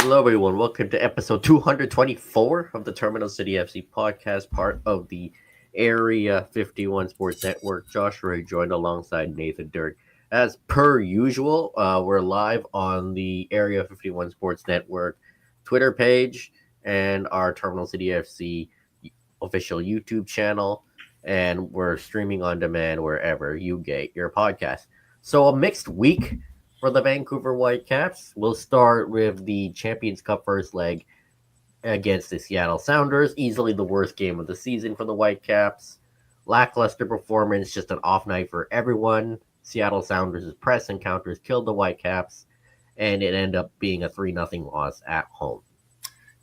Hello, everyone. Welcome to episode 224 of the Terminal City FC podcast, part of the Area 51 Sports Network. Josh Ray joined alongside Nathan Dirk. As per usual, we're live on the Area 51 Sports Network Twitter page and our Terminal City FC official YouTube channel, and we're streaming on demand wherever you get your podcast. So, a mixed week for the Vancouver Whitecaps. We'll start with the Champions Cup first leg against the Seattle Sounders. Easily the worst game of the season for the Whitecaps. Lackluster performance, just an off night for everyone. Seattle Sounders' press and counters killed the Whitecaps, and it ended up being a 3-0 loss at home.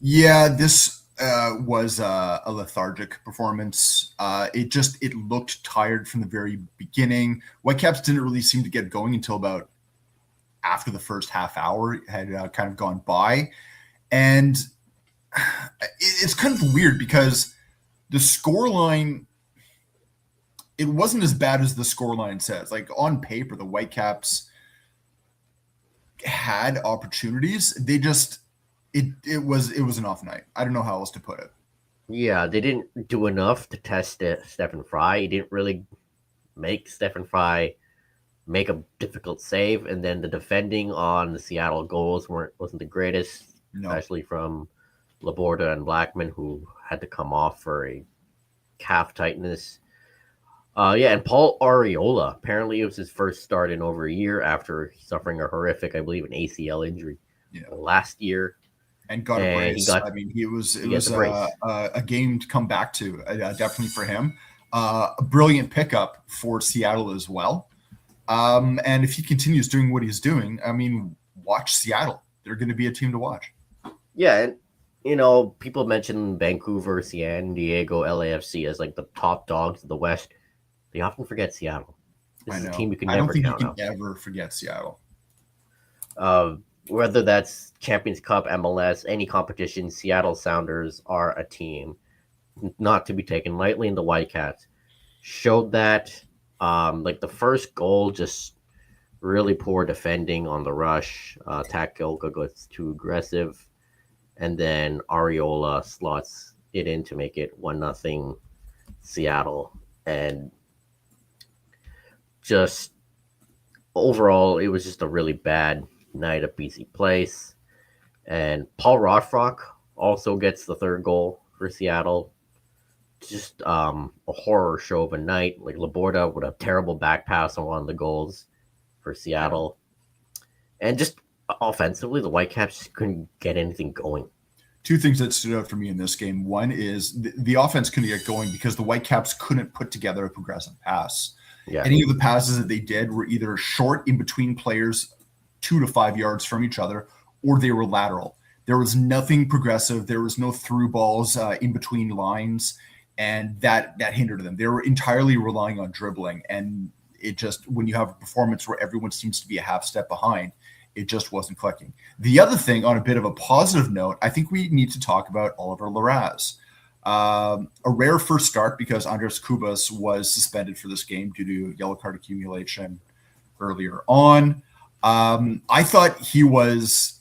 Yeah, this was a lethargic performance. It looked tired from the very beginning. Whitecaps didn't really seem to get going until about after the first half hour had kind of gone by. And it's kind of weird because the scoreline, it wasn't as bad as the scoreline says. Like on paper, the Whitecaps had opportunities. They just, it was an off night. I don't know how else to put it. Yeah, they didn't do enough to test Stephen Fry. He didn't really make Stephen Fry make a difficult save, and then the defending on the Seattle goals wasn't the greatest, especially from Laborda and Blackman, who had to come off for a calf tightness. And Paul Arriola, apparently it was his first start in over a year after suffering a horrific, I believe, an ACL injury last year. And got a brace. It was a game to come back to, definitely for him. A brilliant pickup for Seattle as well. And if he continues doing what he's doing, watch Seattle. They're going to be a team to watch. Yeah, and people mention Vancouver, San Diego, LAFC as like the top dogs of the West. They often forget Seattle. This is a team you can never count out. I don't think you can ever forget Seattle. Whether that's Champions Cup, MLS, any competition, Seattle Sounders are a team not to be taken lightly. And the Whitecaps showed that. Like the first goal, just really poor defending on the rush. Takelka goes too aggressive, and then Arriola slots it in to make it 1-0 Seattle. And just overall, it was just a really bad night at BC Place. And Paul Rothrock also gets the third goal for Seattle. Just a horror show of a night. Like Laborda with a terrible back pass on one of the goals for Seattle. And just offensively, the Whitecaps just couldn't get anything going. Two things that stood out for me in this game. One is the offense couldn't get going because the Whitecaps couldn't put together a progressive pass. Yeah. Any of the passes that they did were either short in between players 2 to 5 yards from each other, or they were lateral. There was nothing progressive. There was no through balls in between lines. And that hindered them. They were entirely relying on dribbling. And it just, when you have a performance where everyone seems to be a half step behind, it just wasn't clicking. The other thing, on a bit of a positive note, I think we need to talk about Oliver Larraz. A rare first start because Andres Cubas was suspended for this game due to yellow card accumulation earlier on. I thought he was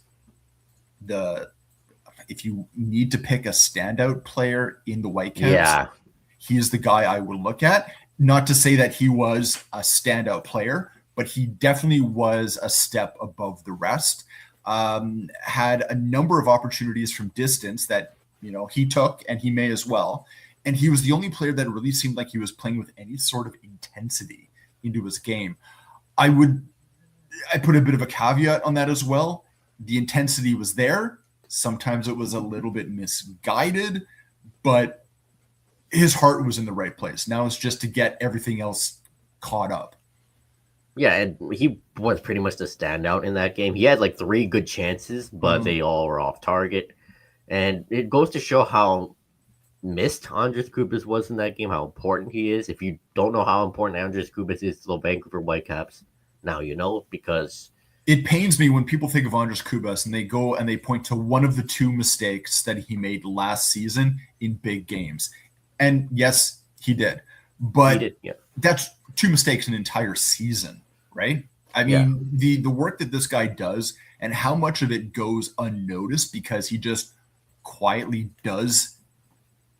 if you need to pick a standout player in the Whitecaps, he is the guy I would look at. Not to say that he was a standout player, but he definitely was a step above the rest. Had a number of opportunities from distance that, he took, and he may as well. And he was the only player that really seemed like he was playing with any sort of intensity into his game. I put a bit of a caveat on that as well. The intensity was there. Sometimes it was a little bit misguided, but his heart was in the right place. Now it's just to get everything else caught up. Yeah, and he was pretty much the standout in that game. He had like 3 good chances, but they all were off target. And it goes to show how missed Andres Cubas was in that game, how important he is. If you don't know how important Andres Cubas is to the Vancouver Whitecaps, now you know, because it pains me when people think of Andres Cubas and they go and they point to one of the 2 mistakes that he made last season in big games. And yes, he did. But that's 2 mistakes an entire season, right? The work that this guy does and how much of it goes unnoticed because he just quietly does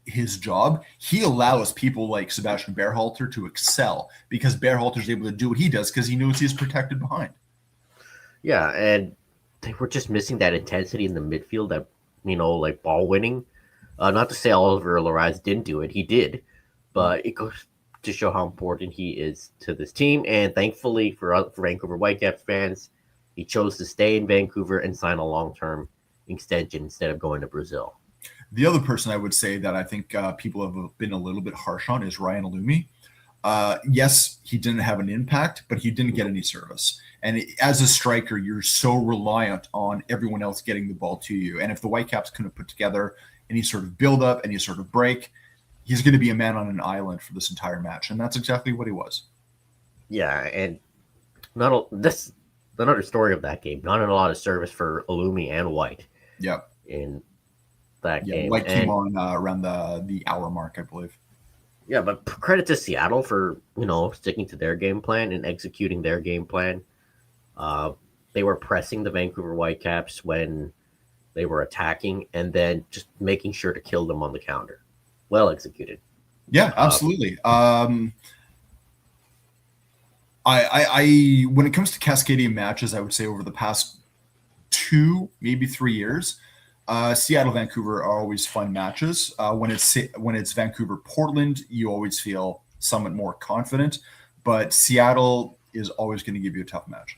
his job. He allows people like Sebastian Berhalter to excel because Berhalter is able to do what he does because he knows he's protected behind. Yeah, and they were just missing that intensity in the midfield, that, like ball winning. Not to say Oliver Laraz didn't do it, he did, but it goes to show how important he is to this team. And thankfully for Vancouver Whitecaps fans, he chose to stay in Vancouver and sign a long-term extension instead of going to Brazil. The other person I would say that I think people have been a little bit harsh on is Ryan Alumi. Yes, he didn't have an impact, but he didn't get any service. And as a striker, you're so reliant on everyone else getting the ball to you. And if the Whitecaps couldn't put together any sort of build-up, any sort of break, he's going to be a man on an island for this entire match. And that's exactly what he was. Yeah, and another story of that game. Not a lot of service for Alumi and White. Yeah. In that game. White came on around the hour mark, I believe. Yeah, but credit to Seattle for, sticking to their game plan and executing their game plan. They were pressing the Vancouver Whitecaps when they were attacking and then just making sure to kill them on the counter. Well executed. Yeah, absolutely. I when it comes to Cascadian matches, I would say over the past 2, maybe 3 years, Seattle Vancouver are always fun matches. When it's Vancouver Portland, you always feel somewhat more confident, but Seattle is always going to give you a tough match.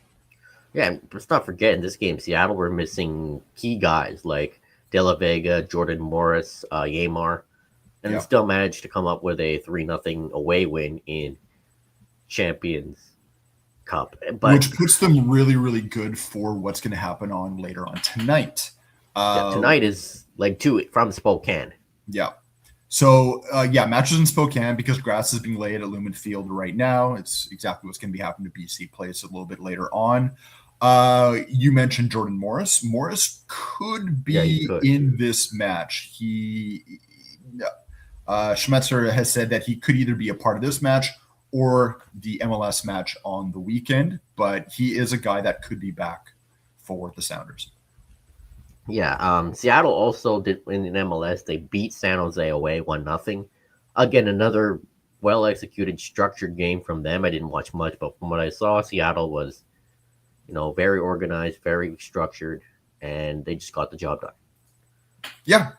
Yeah, and let's not forget in this game, Seattle were missing key guys like De La Vega, Jordan Morris, Yamar, and still managed to come up with a 3-0 away win in Champions Cup. Which puts them really, really good for what's going to happen on later on tonight. Tonight is like 2 from Spokane. Yeah. So, matches in Spokane because grass is being laid at Lumen Field right now. It's exactly what's going to be happening to BC Place a little bit later on. You mentioned Jordan Morris. Morris could be in this match. Schmetzer has said that he could either be a part of this match or the MLS match on the weekend, but he is a guy that could be back for the Sounders. Yeah, Seattle also did in MLS. They beat San Jose away 1-0. Again, another well-executed, structured game from them. I didn't watch much, but from what I saw, Seattle was, very organized, very structured, and they just got the job done. Yeah.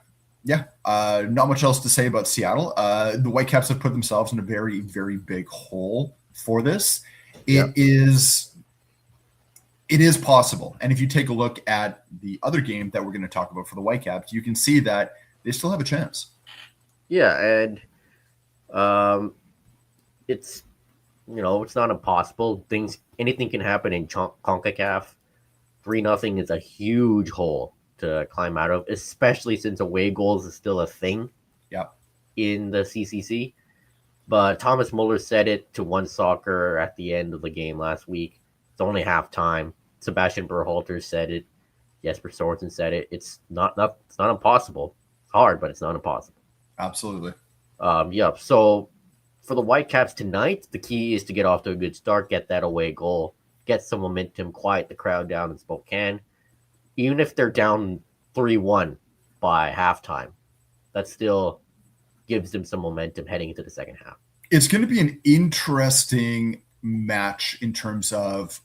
Not much else to say about Seattle. The Whitecaps have put themselves in a very, very big hole for this. It is possible. And if you take a look at the other game that we're going to talk about for the Whitecaps, you can see that they still have a chance. Yeah, and it's it's not impossible. Anything can happen in CONCACAF. 3-0 is a huge hole to climb out of, especially since away goals is still a thing. Yeah. In the CCC. But Thomas Muller said it to One Soccer at the end of the game last week. It's only halftime. Sebastian Berhalter said it. Jesper Sorensen said it. It's not impossible. It's hard, but it's not impossible. Absolutely. So for the Whitecaps tonight, the key is to get off to a good start, get that away goal, get some momentum, quiet the crowd down in Spokane. Even if they're down 3-1 by halftime, that still gives them some momentum heading into the second half. It's going to be an interesting match in terms of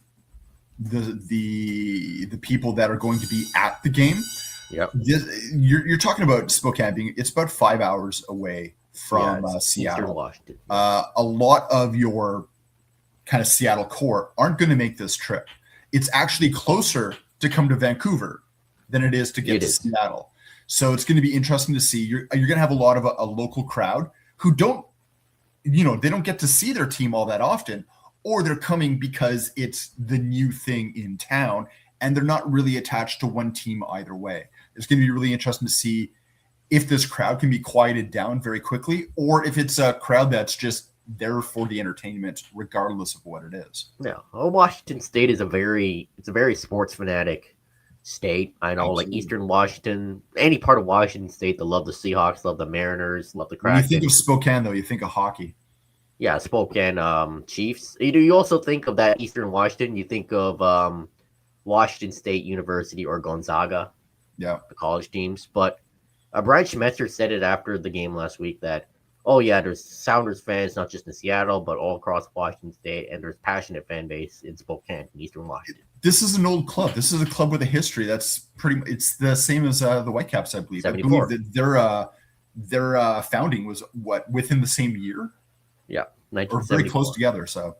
the people that are going to be at the game. Yep. You're talking about Spokane it's about 5 hours away from Seattle. Washington. A lot of your kind of Seattle core aren't going to make this trip. It's actually closer to come to Vancouver than it is to get to Seattle. So it's going to be interesting to see. You're going to have a lot of a local crowd who don't, they don't get to see their team all that often, or they're coming because it's the new thing in town and they're not really attached to one team either way. It's going to be really interesting to see if this crowd can be quieted down very quickly, or if it's a crowd that's just there for the entertainment, regardless of what it is. Yeah, Washington State is a very sports fanatic state. I know, Absolutely. Like Eastern Washington, any part of Washington State, they love the Seahawks, love the Mariners, love the Kraken. When you think of Spokane, though, you think of hockey. Yeah, Spokane Chiefs. You also think of that Eastern Washington. You think of Washington State University or Gonzaga, Yeah. the college teams. But Brian Schmetzer said it after the game last week that, oh yeah, there's Sounders fans not just in Seattle but all across Washington State, and there's passionate fan base in Spokane, in Eastern Washington. This is an old club. This is a club with a history that's it's the same as the Whitecaps, I believe. 74. I believe that their founding was within the same year. Yeah, 1974. Or very close together. So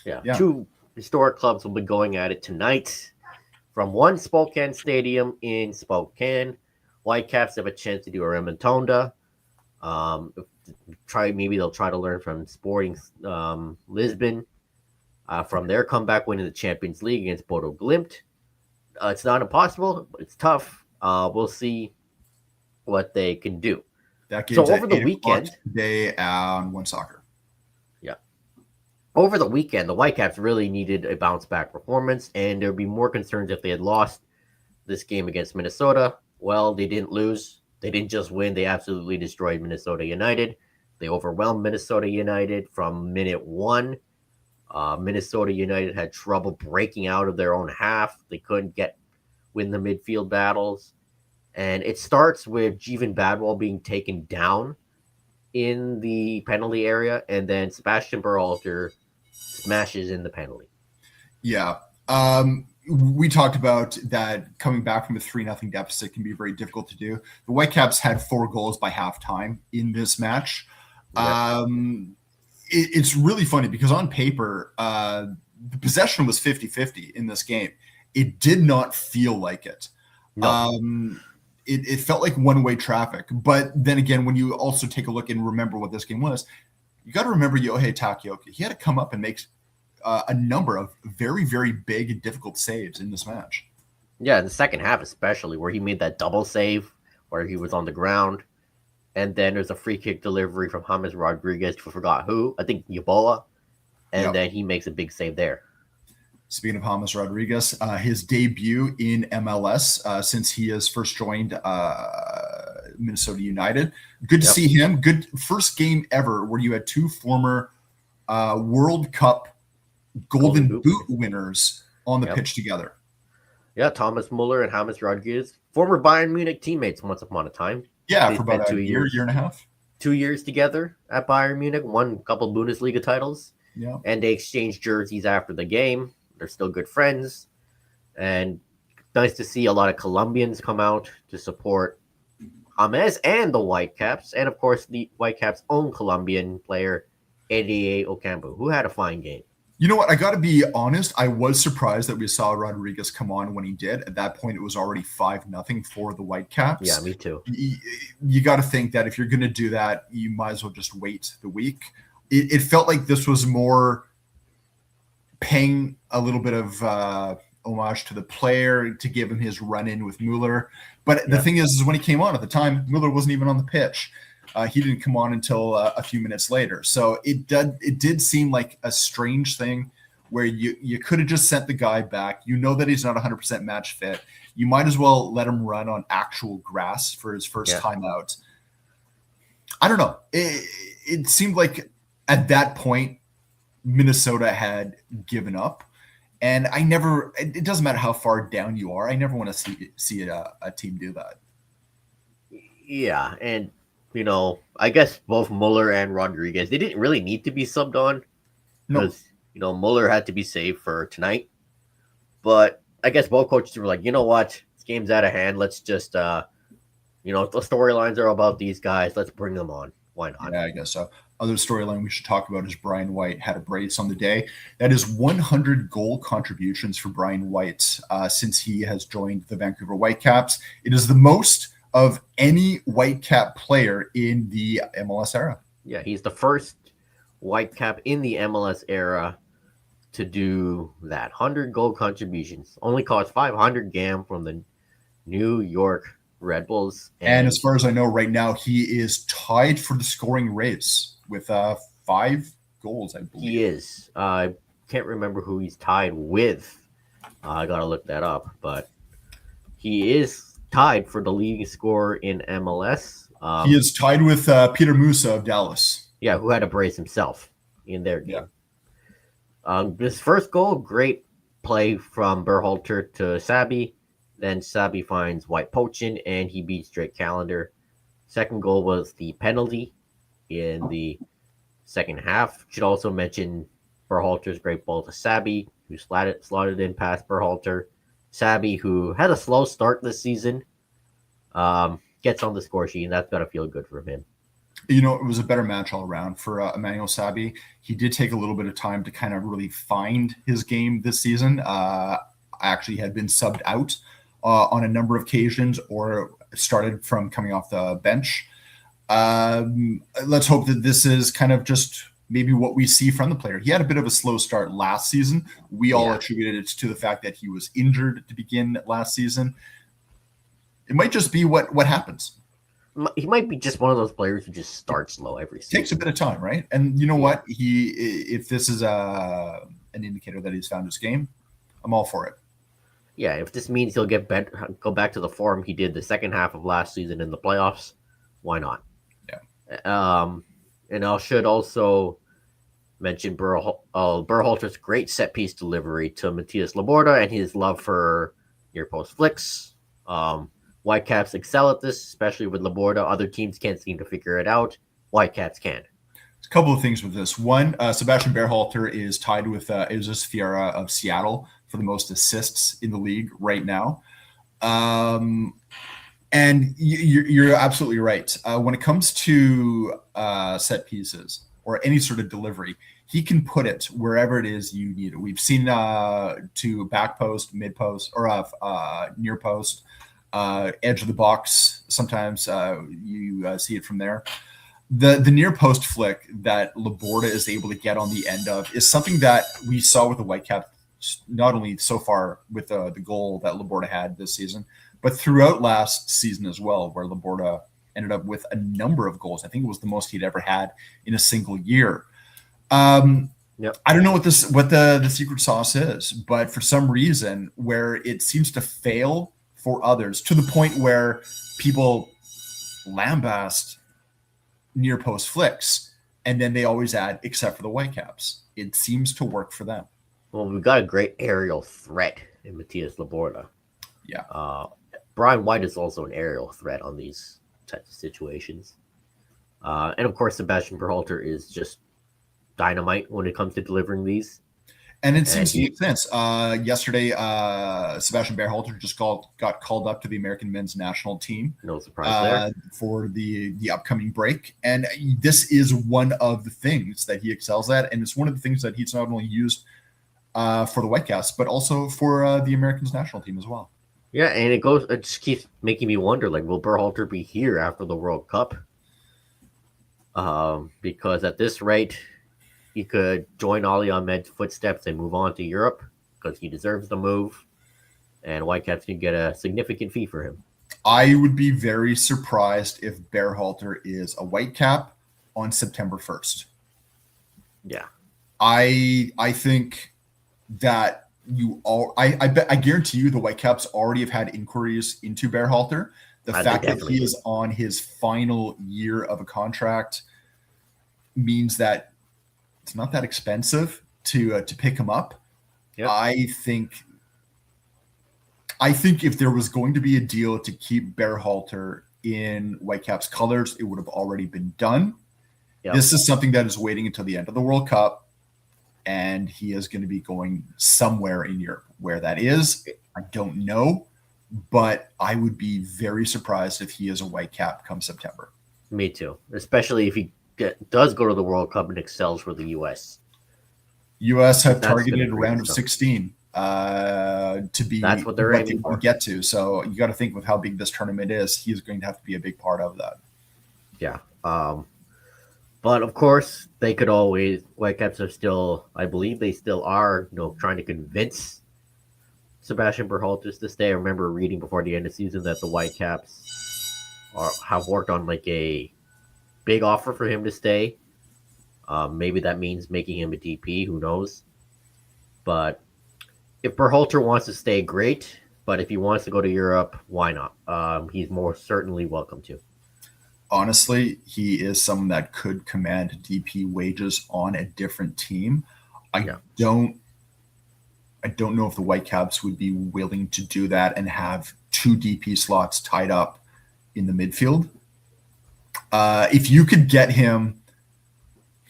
yeah, two historic clubs will be going at it tonight from one Spokane stadium in Spokane. Whitecaps have a chance to do a remontada. Maybe they'll try to learn from Sporting Lisbon from their comeback win in the Champions League against Bodo Glimt. It's not impossible, but it's tough. We'll see what they can do. That game's over the weekend today on One Soccer. Yeah. Over the weekend, the Whitecaps really needed a bounce back performance, and there would be more concerns if they had lost this game against Minnesota. Well, they didn't lose. They didn't just win. They absolutely destroyed Minnesota United. They overwhelmed Minnesota United from minute one. Minnesota United had trouble breaking out of their own half. They couldn't win the midfield battles. And it starts with Jeevan Badwal being taken down in the penalty area, and then Sebastian Berhalter smashes in the penalty. Yeah. We talked about that coming back from a 3-0 deficit can be very difficult to do. The Whitecaps had 4 goals by halftime in this match. Yep. It's really funny because on paper, the possession was 50-50 in this game. It did not feel like it. No. It felt like one-way traffic. But then again, when you also take a look and remember what this game was, you got to remember Yohei Takioka. He had to come up and make a number of very, very big and difficult saves in this match. Yeah, in the second half especially, where he made that double save, where he was on the ground. And then there's a free kick delivery from James Rodriguez, who forgot who, I think Yeboah. And then he makes a big save there. Speaking of James Rodriguez, his debut in MLS since he has first joined Minnesota United. Good to see him. Good first game ever where you had 2 former World Cup Golden Boot winners on the pitch together. Yeah, Thomas Muller and James Rodriguez, former Bayern Munich teammates once upon a time. Yeah, for about a year and a half. 2 years together at Bayern Munich, won a couple Bundesliga titles. Yeah. And they exchanged jerseys after the game. They're still good friends. And nice to see a lot of Colombians come out to support James and the Whitecaps. And, of course, the Whitecaps' own Colombian player, Eddie Ocampo, who had a fine game. You know what? I got to be honest. I was surprised that we saw Rodriguez come on when he did. At that point, it was already 5-0 for the Whitecaps. Yeah, me too. You got to think that if you're going to do that, you might as well just wait the week. It felt like this was more paying a little bit of homage to the player to give him his run-in with Mueller. But the thing is when he came on at the time, Mueller wasn't even on the pitch. He didn't come on until a few minutes later. So it did seem like a strange thing where you could have just sent the guy back. You know that he's not 100% match fit. You might as well let him run on actual grass for his first time out. I don't know. It seemed like at that point, Minnesota had given up. And it doesn't matter how far down you are. I never want to see a team do that. Yeah, and I guess both Mueller and Rodriguez, they didn't really need to be subbed on because, Mueller had to be saved for tonight. But I guess both coaches were like, you know what? This game's out of hand. Let's just, the storylines are about these guys. Let's bring them on. Why not? Yeah, I guess so. Other storyline we should talk about is Brian White had a brace on the day. That is 100 goal contributions for Brian White since he has joined the Vancouver Whitecaps. It is the most of any Whitecap player in the MLS era. Yeah, he's the first Whitecap in the MLS era to do that. 100 goal contributions. Only cost $500 GAM from the New York Red Bulls. And as far as I know right now, he is tied for the scoring race with 5 goals, I believe. He is. I can't remember who he's tied with. I got to look that up. But he is tied for the leading scorer in MLS. He is tied with Peter Musa of Dallas. Yeah, who had a brace himself in their game. His first goal, great play from Berhalter to Sabi. Then Sabi finds White Pochin, and he beats Drake Callender. Second goal was the penalty in the second half. Should also mention Berhalter's great ball to Sabi, who slotted in past Berhalter. Sabi, who had a slow start this season, gets on the score sheet, and that's got to feel good for him. You know, it was a better match all around for Emmanuel Sabi. He did take a little bit of time to kind of really find his game this season. Actually had been subbed out on a number of occasions or started from coming off the bench. Let's hope that this is kind of just maybe what we see from the player. He had a bit of a slow start last season. We all attributed it to the fact that he was injured to begin last season. It might just be what happens. He might be just one of those players who just starts slow every season. Takes a bit of time, right? And you know what? If this is an indicator that he's found his game, I'm all for it. Yeah, if this means he'll go back to the form he did the second half of last season in the playoffs, why not? Yeah. And I should also mention Berhalter's great set piece delivery to Matias Laborda and his love for near post flicks. Whitecaps excel at this, especially with Laborda. Other teams can't seem to figure it out. Whitecaps can. A couple of things with this. One, Sebastian Berhalter is tied with Izas Fiera of Seattle for the most assists in the league right now. And you're absolutely right. When it comes to set pieces or any sort of delivery, he can put it wherever it is you need it. We've seen to back post, mid post, or near post, edge of the box. Sometimes you see it from there. The near post flick that Laborda is able to get on the end of is something that we saw with the Whitecaps, not only so far with the goal that Laborda had this season, but throughout last season as well, where Laborda ended up with a number of goals. I think it was the most he'd ever had in a single year. I don't know what the secret sauce is, but for some reason where it seems to fail for others to the point where people lambast near post flicks, and then they always add, except for the Whitecaps. It seems to work for them. Well, we've got a great aerial threat in Matias Laborda. Yeah. Brian White is also an aerial threat on these types of situations. And of course, Sebastian Berhalter is just dynamite when it comes to delivering these. And it seems to make sense. Yesterday, Sebastian Berhalter just got called up to the American men's national team. No surprise there. For the upcoming break. And this is one of the things that he excels at. And it's one of the things that he's not only used for the Whitecaps, but also for the Americans national team as well. Yeah, and it just keeps making me wonder, like, will Berhalter be here after the World Cup? Because at this rate, he could join Ali Ahmed's footsteps and move on to Europe because he deserves the move, and Whitecaps can get a significant fee for him. I would be very surprised if Berhalter is a Whitecap on September 1st. Yeah. I think that I guarantee you the Whitecaps already have had inquiries into Berhalter. The fact that he is on his final year of a contract means that it's not that expensive to pick him up. Yep. I think if there was going to be a deal to keep Berhalter in Whitecaps colors, it would have already been done. Yep. This is something that is waiting until the end of the World Cup. And he is going to be going somewhere in Europe. Where that is, I don't know. But I would be very surprised if he is a Whitecap come September. Me too. Especially if he does go to the World Cup and excels for the U.S. U.S. have targeted a round of 16 to be that's what they're aiming for. Get to. So you got to think with how big this tournament is, he's going to have to be a big part of that. Yeah. But of course, they could always. Whitecaps are still, I believe, they still are, trying to convince Sebastian Berhalter to stay. I remember reading before the end of the season that the Whitecaps have worked on like a big offer for him to stay. Maybe that means making him a DP. Who knows? But if Berhalter wants to stay, great. But if he wants to go to Europe, why not? He's more certainly welcome to. Honestly, he is someone that could command DP wages on a different team. I I don't know if the Whitecaps would be willing to do that and have 2 DP slots tied up in the midfield. If you could get him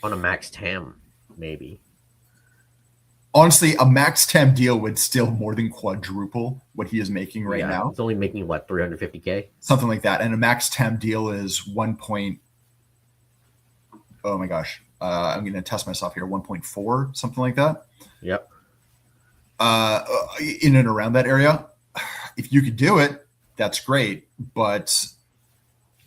on a max TAM, maybe. Honestly, a max TAM deal would still more than quadruple what he is making right now. It's only making what, 350K? Something like that. And a max TAM deal is 1. Oh my gosh. I'm going to test myself here. 1.4, something like that. Yep. In and around that area. If you could do it, that's great. But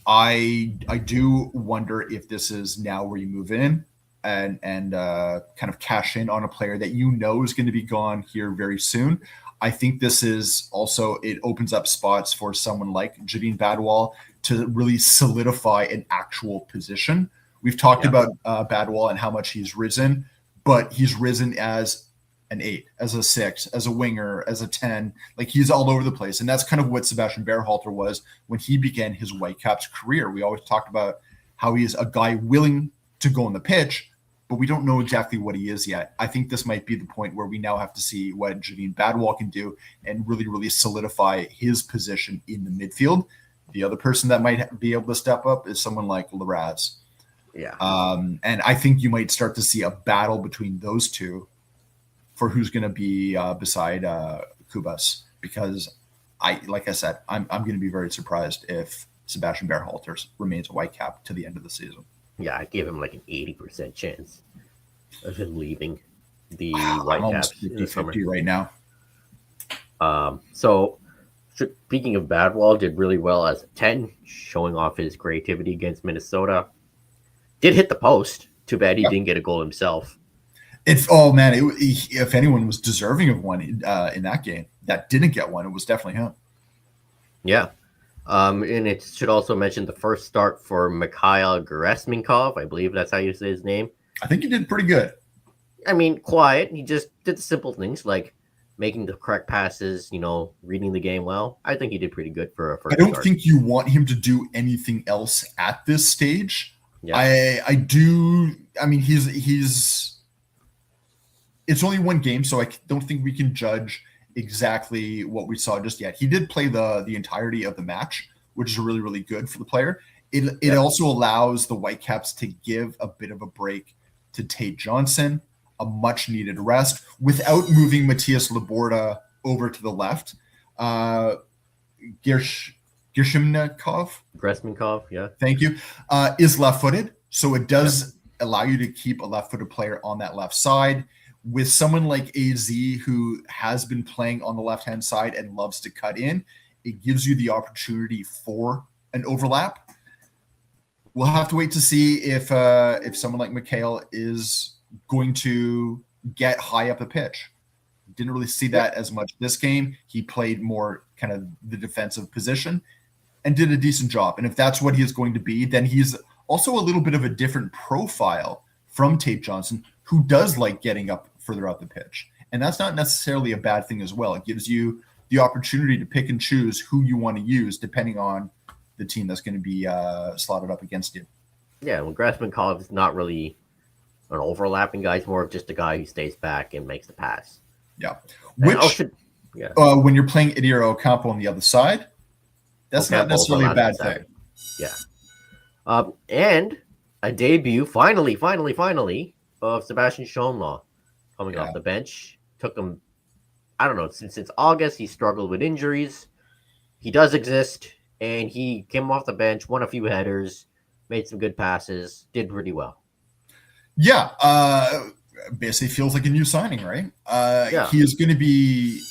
I do wonder if this is now where you move in and kind of cash in on a player that you know is going to be gone here very soon. I think this is also, it opens up spots for someone like Jadine Badwal to really solidify an actual position. We've talked about Badwal and how much he's risen, but he's risen as an 8, as a 6, as a winger, as a 10. Like, he's all over the place. And that's kind of what Sebastian Berhalter was when he began his Whitecaps career. We always talked about how he is a guy willing to go on the pitch, but we don't know exactly what he is yet. I think this might be the point where we now have to see what Jadine Badwal can do and really, really solidify his position in the midfield. The other person that might be able to step up is someone like Larraz. Yeah. And I think you might start to see a battle between those two for who's going to be beside Kubas, because like I said, I'm going to be very surprised if Sebastian Berhalter remains a Whitecap to the end of the season. Yeah, I give him like an 80% chance of him leaving the Whitecaps. 50-50 right now. So speaking of Badwal, did really well as a 10, showing off his creativity against Minnesota. Did hit the post. Too bad he didn't get a goal himself. If anyone was deserving of one in that game that didn't get one, it was definitely him. Yeah. And it should also mention the first start for Mikhail Geresminkov. I believe that's how you say his name. I think he did pretty good. I mean, quiet. He just did the simple things like making the correct passes, reading the game well. I think he did pretty good for a first start. I don't start. think you want him to do anything else at this stage. Yeah. I do. I mean, he's. It's only one game, so I don't think we can judge exactly what we saw just yet. He did play the entirety of the match, which is really, really good for the player. It also allows the Whitecaps to give a bit of a break to Tate Johnson, a much-needed rest, without moving Matthias Laborda over to the left. Geresminkov, yeah. Thank you. Is left-footed, so it does allow you to keep a left-footed player on that left side. With someone like AZ, who has been playing on the left-hand side and loves to cut in, it gives you the opportunity for an overlap. We'll have to wait to see if someone like Mikhail is going to get high up the pitch. Didn't really see that as much this game. He played more kind of the defensive position and did a decent job. And if that's what he is going to be, then he's also a little bit of a different profile from Tate Johnson, who does like getting up further out the pitch. And that's not necessarily a bad thing as well. It gives you the opportunity to pick and choose who you want to use depending on the team that's going to be slotted up against you. Yeah, well, Geresminkov is not really an overlapping guy. He's more of just a guy who stays back and makes the pass. Yeah. When you're playing Idir Ocampo on the other side, that's not necessarily a bad thing. Yeah. And a debut, finally, of Sebastian Schonlaw coming off the bench. Took him, I don't know, since August. He struggled with injuries. He does exist, and he came off the bench, won a few headers, made some good passes, did pretty well. Yeah, basically feels like a new signing, right? He is going to be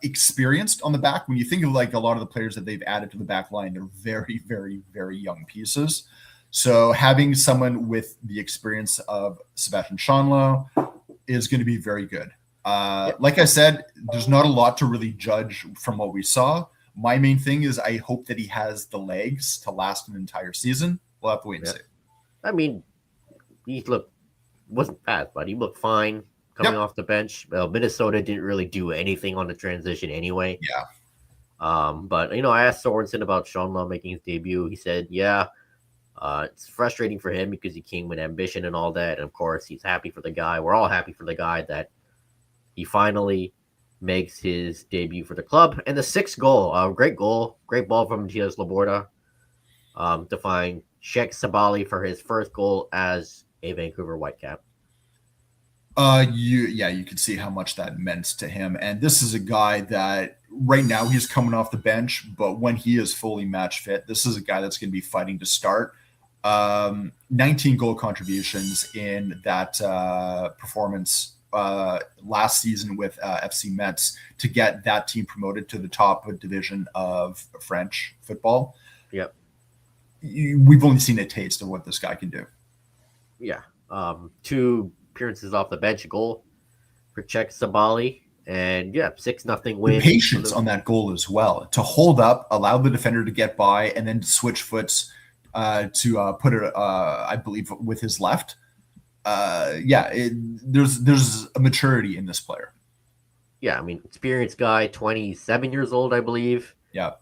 experienced on the back. When you think of like a lot of the players that they've added to the back line, they're very, very, very young pieces. So having someone with the experience of Sebastian Schonlaw is going to be very good. Like I said, there's not a lot to really judge from what we saw. My main thing is I hope that he has the legs to last an entire season. We'll have to wait and see. I mean, wasn't bad, but he looked fine coming off the bench. Well, Minnesota didn't really do anything on the transition anyway. Yeah. But I asked Sorensen about Schonlaw making his debut. He said, it's frustrating for him because he came with ambition and all that. And of course, he's happy for the guy. We're all happy for the guy that he finally makes his debut for the club. And the sixth goal, great ball from Diaz Laborda to find Sheikh Sabali for his first goal as a Vancouver Whitecap. You could see how much that meant to him. And this is a guy that right now he's coming off the bench, but when he is fully match fit, this is a guy that's going to be fighting to start. 19 goal contributions in that performance last season with FC Metz to get that team promoted to the top division of French football. Yep. We've only seen a taste of what this guy can do. Yeah. 2 appearances off the bench, goal for Czech Sabali, and 6-0 win. The patience on that goal as well, to hold up, allow the defender to get by, and then switch foots to put it, I believe, with his left. There's a maturity in this player. Yeah, I mean, experienced guy, 27 years old, I believe. Yeah.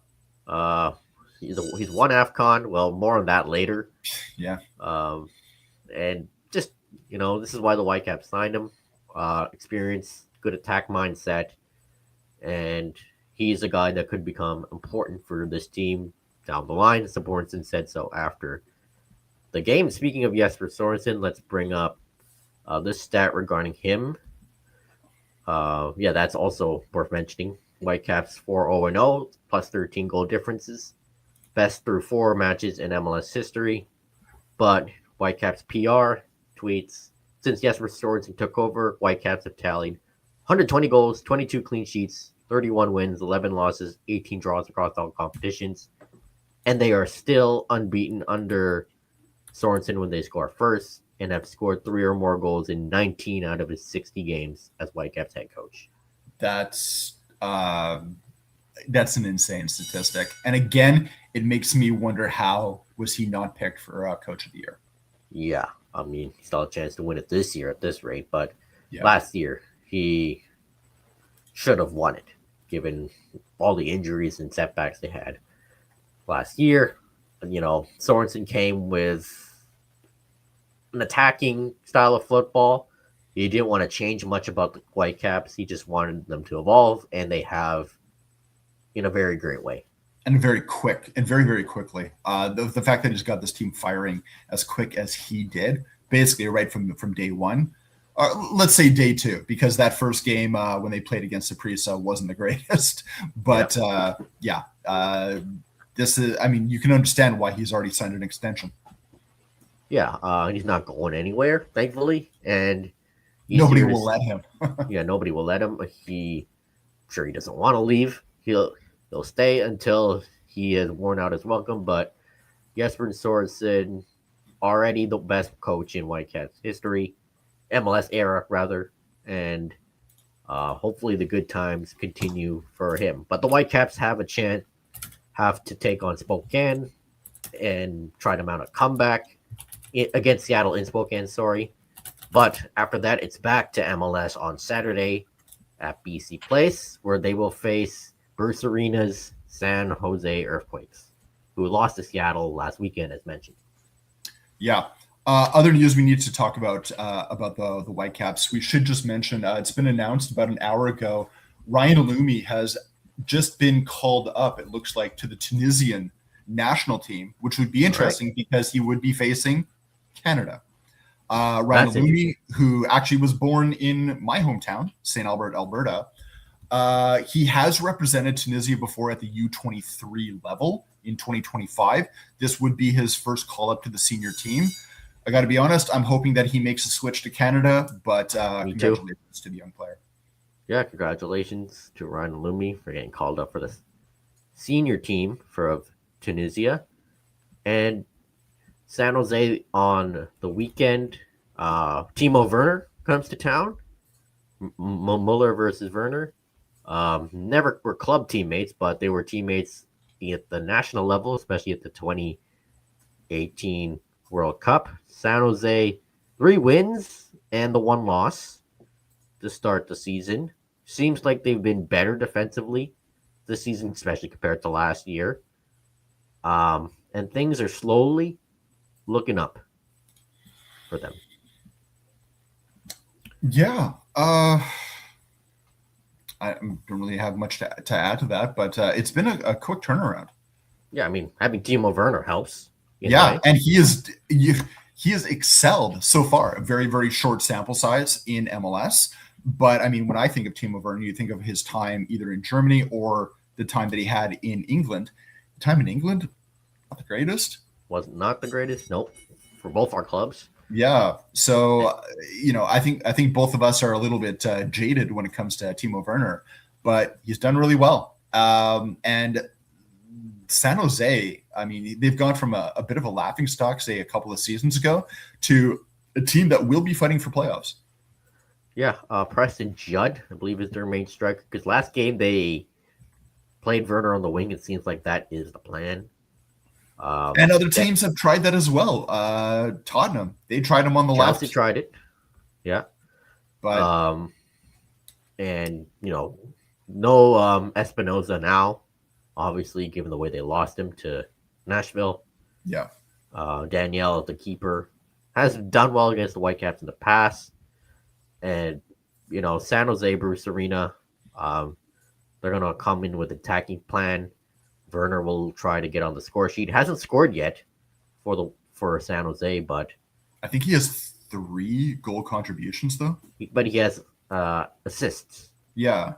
He's won AFCON. Well, more on that later. Yeah. And just, this is why the Whitecaps signed him. Experience, good attack mindset, and he's a guy that could become important for this team down the line. Sorensen said so after the game. Speaking of Jesper Sorensen, let's bring up this stat regarding him. That's also worth mentioning. Whitecaps 4-0-0, plus 13 goal differences. Best through 4 matches in MLS history. But Whitecaps PR tweets, since Jesper Sorensen took over, Whitecaps have tallied 120 goals, 22 clean sheets, 31 wins, 11 losses, 18 draws across all competitions. And they are still unbeaten under Sorensen when they score first, and have scored 3 or more goals in 19 out of his 60 games as Whitecaps head coach. That's an insane statistic. And again, it makes me wonder, how was he not picked for Coach of the Year? Yeah, I mean, he still had a chance to win it this year at this rate, but last year he should have won it, given all the injuries and setbacks they had last year. Sorensen came with an attacking style of football. He didn't want to change much about the Whitecaps. He just wanted them to evolve, and they have in a very great way. And very quick, and very, very quickly. The fact that he's got this team firing as quick as he did, basically right from day one. Let's say day 2, because that first game when they played against Saprissa wasn't the greatest. But this is, I mean, you can understand why he's already signed an extension. Yeah, he's not going anywhere, thankfully, and nobody will let him. Nobody will let him. He doesn't want to leave. He'll stay until he has worn out his welcome. But Jesper Sorensen, already the best coach in Whitecaps history, MLS era rather, and hopefully the good times continue for him. But the Whitecaps have to take on Spokane and try to mount a comeback against Seattle in Spokane, But after that, it's back to MLS on Saturday at BC Place, where they will face Bruce Arena's San Jose Earthquakes, who lost to Seattle last weekend, as mentioned. Yeah. Other news we need to talk about the Whitecaps. We should just mention, it's been announced about an hour ago, Ryan Alumi has just been called up, it looks like, to the Tunisian national team, which would be interesting because he would be facing Canada. Ryan Alumi, who actually was born in my hometown, St. Albert, Alberta, he has represented Tunisia before at the U23 level in 2025. This would be his first call up to the senior team. I got to be honest, I'm hoping that he makes a switch to Canada, but congratulations to the young player. Yeah, congratulations to Ryan Alumi for getting called up for the senior team for Tunisia. And San Jose on the weekend, Timo Werner comes to town. Muller versus Werner. Never were club teammates, but they were teammates at the national level, especially at the 2018 World Cup. San Jose, 3 wins and the 1 loss to start the season. Seems like they've been better defensively this season, especially compared to last year. And things are slowly looking up for them. Yeah. I don't really have much to add to that, but it's been a quick turnaround. Yeah, I mean, having Timo Werner helps. Yeah, and he has excelled so far. A very, very short sample size in MLS. But I mean, when I think of Timo Werner, you think of his time either in Germany or the time that he had in England. The time in England, not the greatest. Was not the greatest. Nope. For both our clubs. Yeah. So, I think both of us are a little bit jaded when it comes to Timo Werner, but he's done really well. And San Jose, I mean, they've gone from a bit of a laughingstock, say a couple of seasons ago, to a team that will be fighting for playoffs. Yeah. Preston Judd, I believe, is their main striker. Because last game they played Werner on the wing. It seems like that is the plan. And other teams have tried that as well. Tottenham, they tried him on the left. Chelsea tried it. Yeah. But and no Espinoza now, obviously, given the way they lost him to Nashville. Yeah. Danielle, the keeper, has done well against the Whitecaps in the past. And San Jose, Bruce Arena, they're gonna come in with an attacking plan. Werner will try to get on the score sheet. Hasn't scored yet for San Jose, but I think he has 3 goal contributions though. But he has assists. Yeah.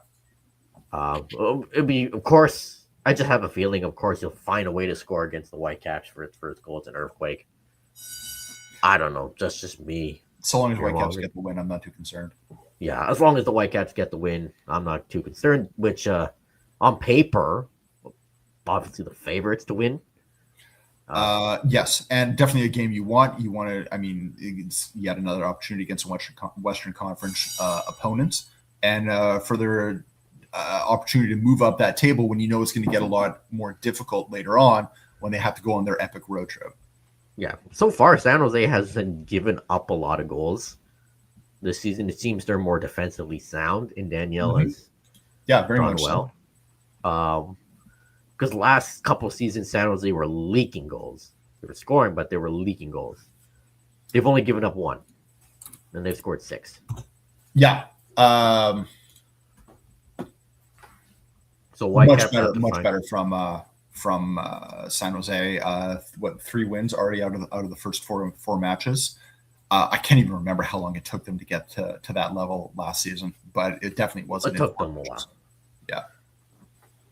It'd be, of course. I just have a feeling, of course, he'll find a way to score against the Whitecaps for his first goal. It's an earthquake. I don't know. That's just me. So long as Whitecaps get the win, I'm not too concerned. Yeah, as long as the Whitecaps get the win, I'm not too concerned. Which, on paper, obviously the favorites to win. Yes, and definitely a game you want. You want to. I mean, it's yet another opportunity against Western Conference opponents, and further opportunity to move up that table when you know it's going to get a lot more difficult later on when they have to go on their epic road trip. Yeah, so far San Jose hasn't given up a lot of goals this season. It seems they're more defensively sound, and Danielle has very much well. Because last couple of seasons, San Jose were leaking goals. They were scoring, but they were leaking goals. They've only given up 1, and they've scored 6. Yeah. So much better from San Jose. 3 wins already out of the first four matches. I can't even remember how long it took them to get to that level last season, but it definitely wasn't. It took them a while. Yeah.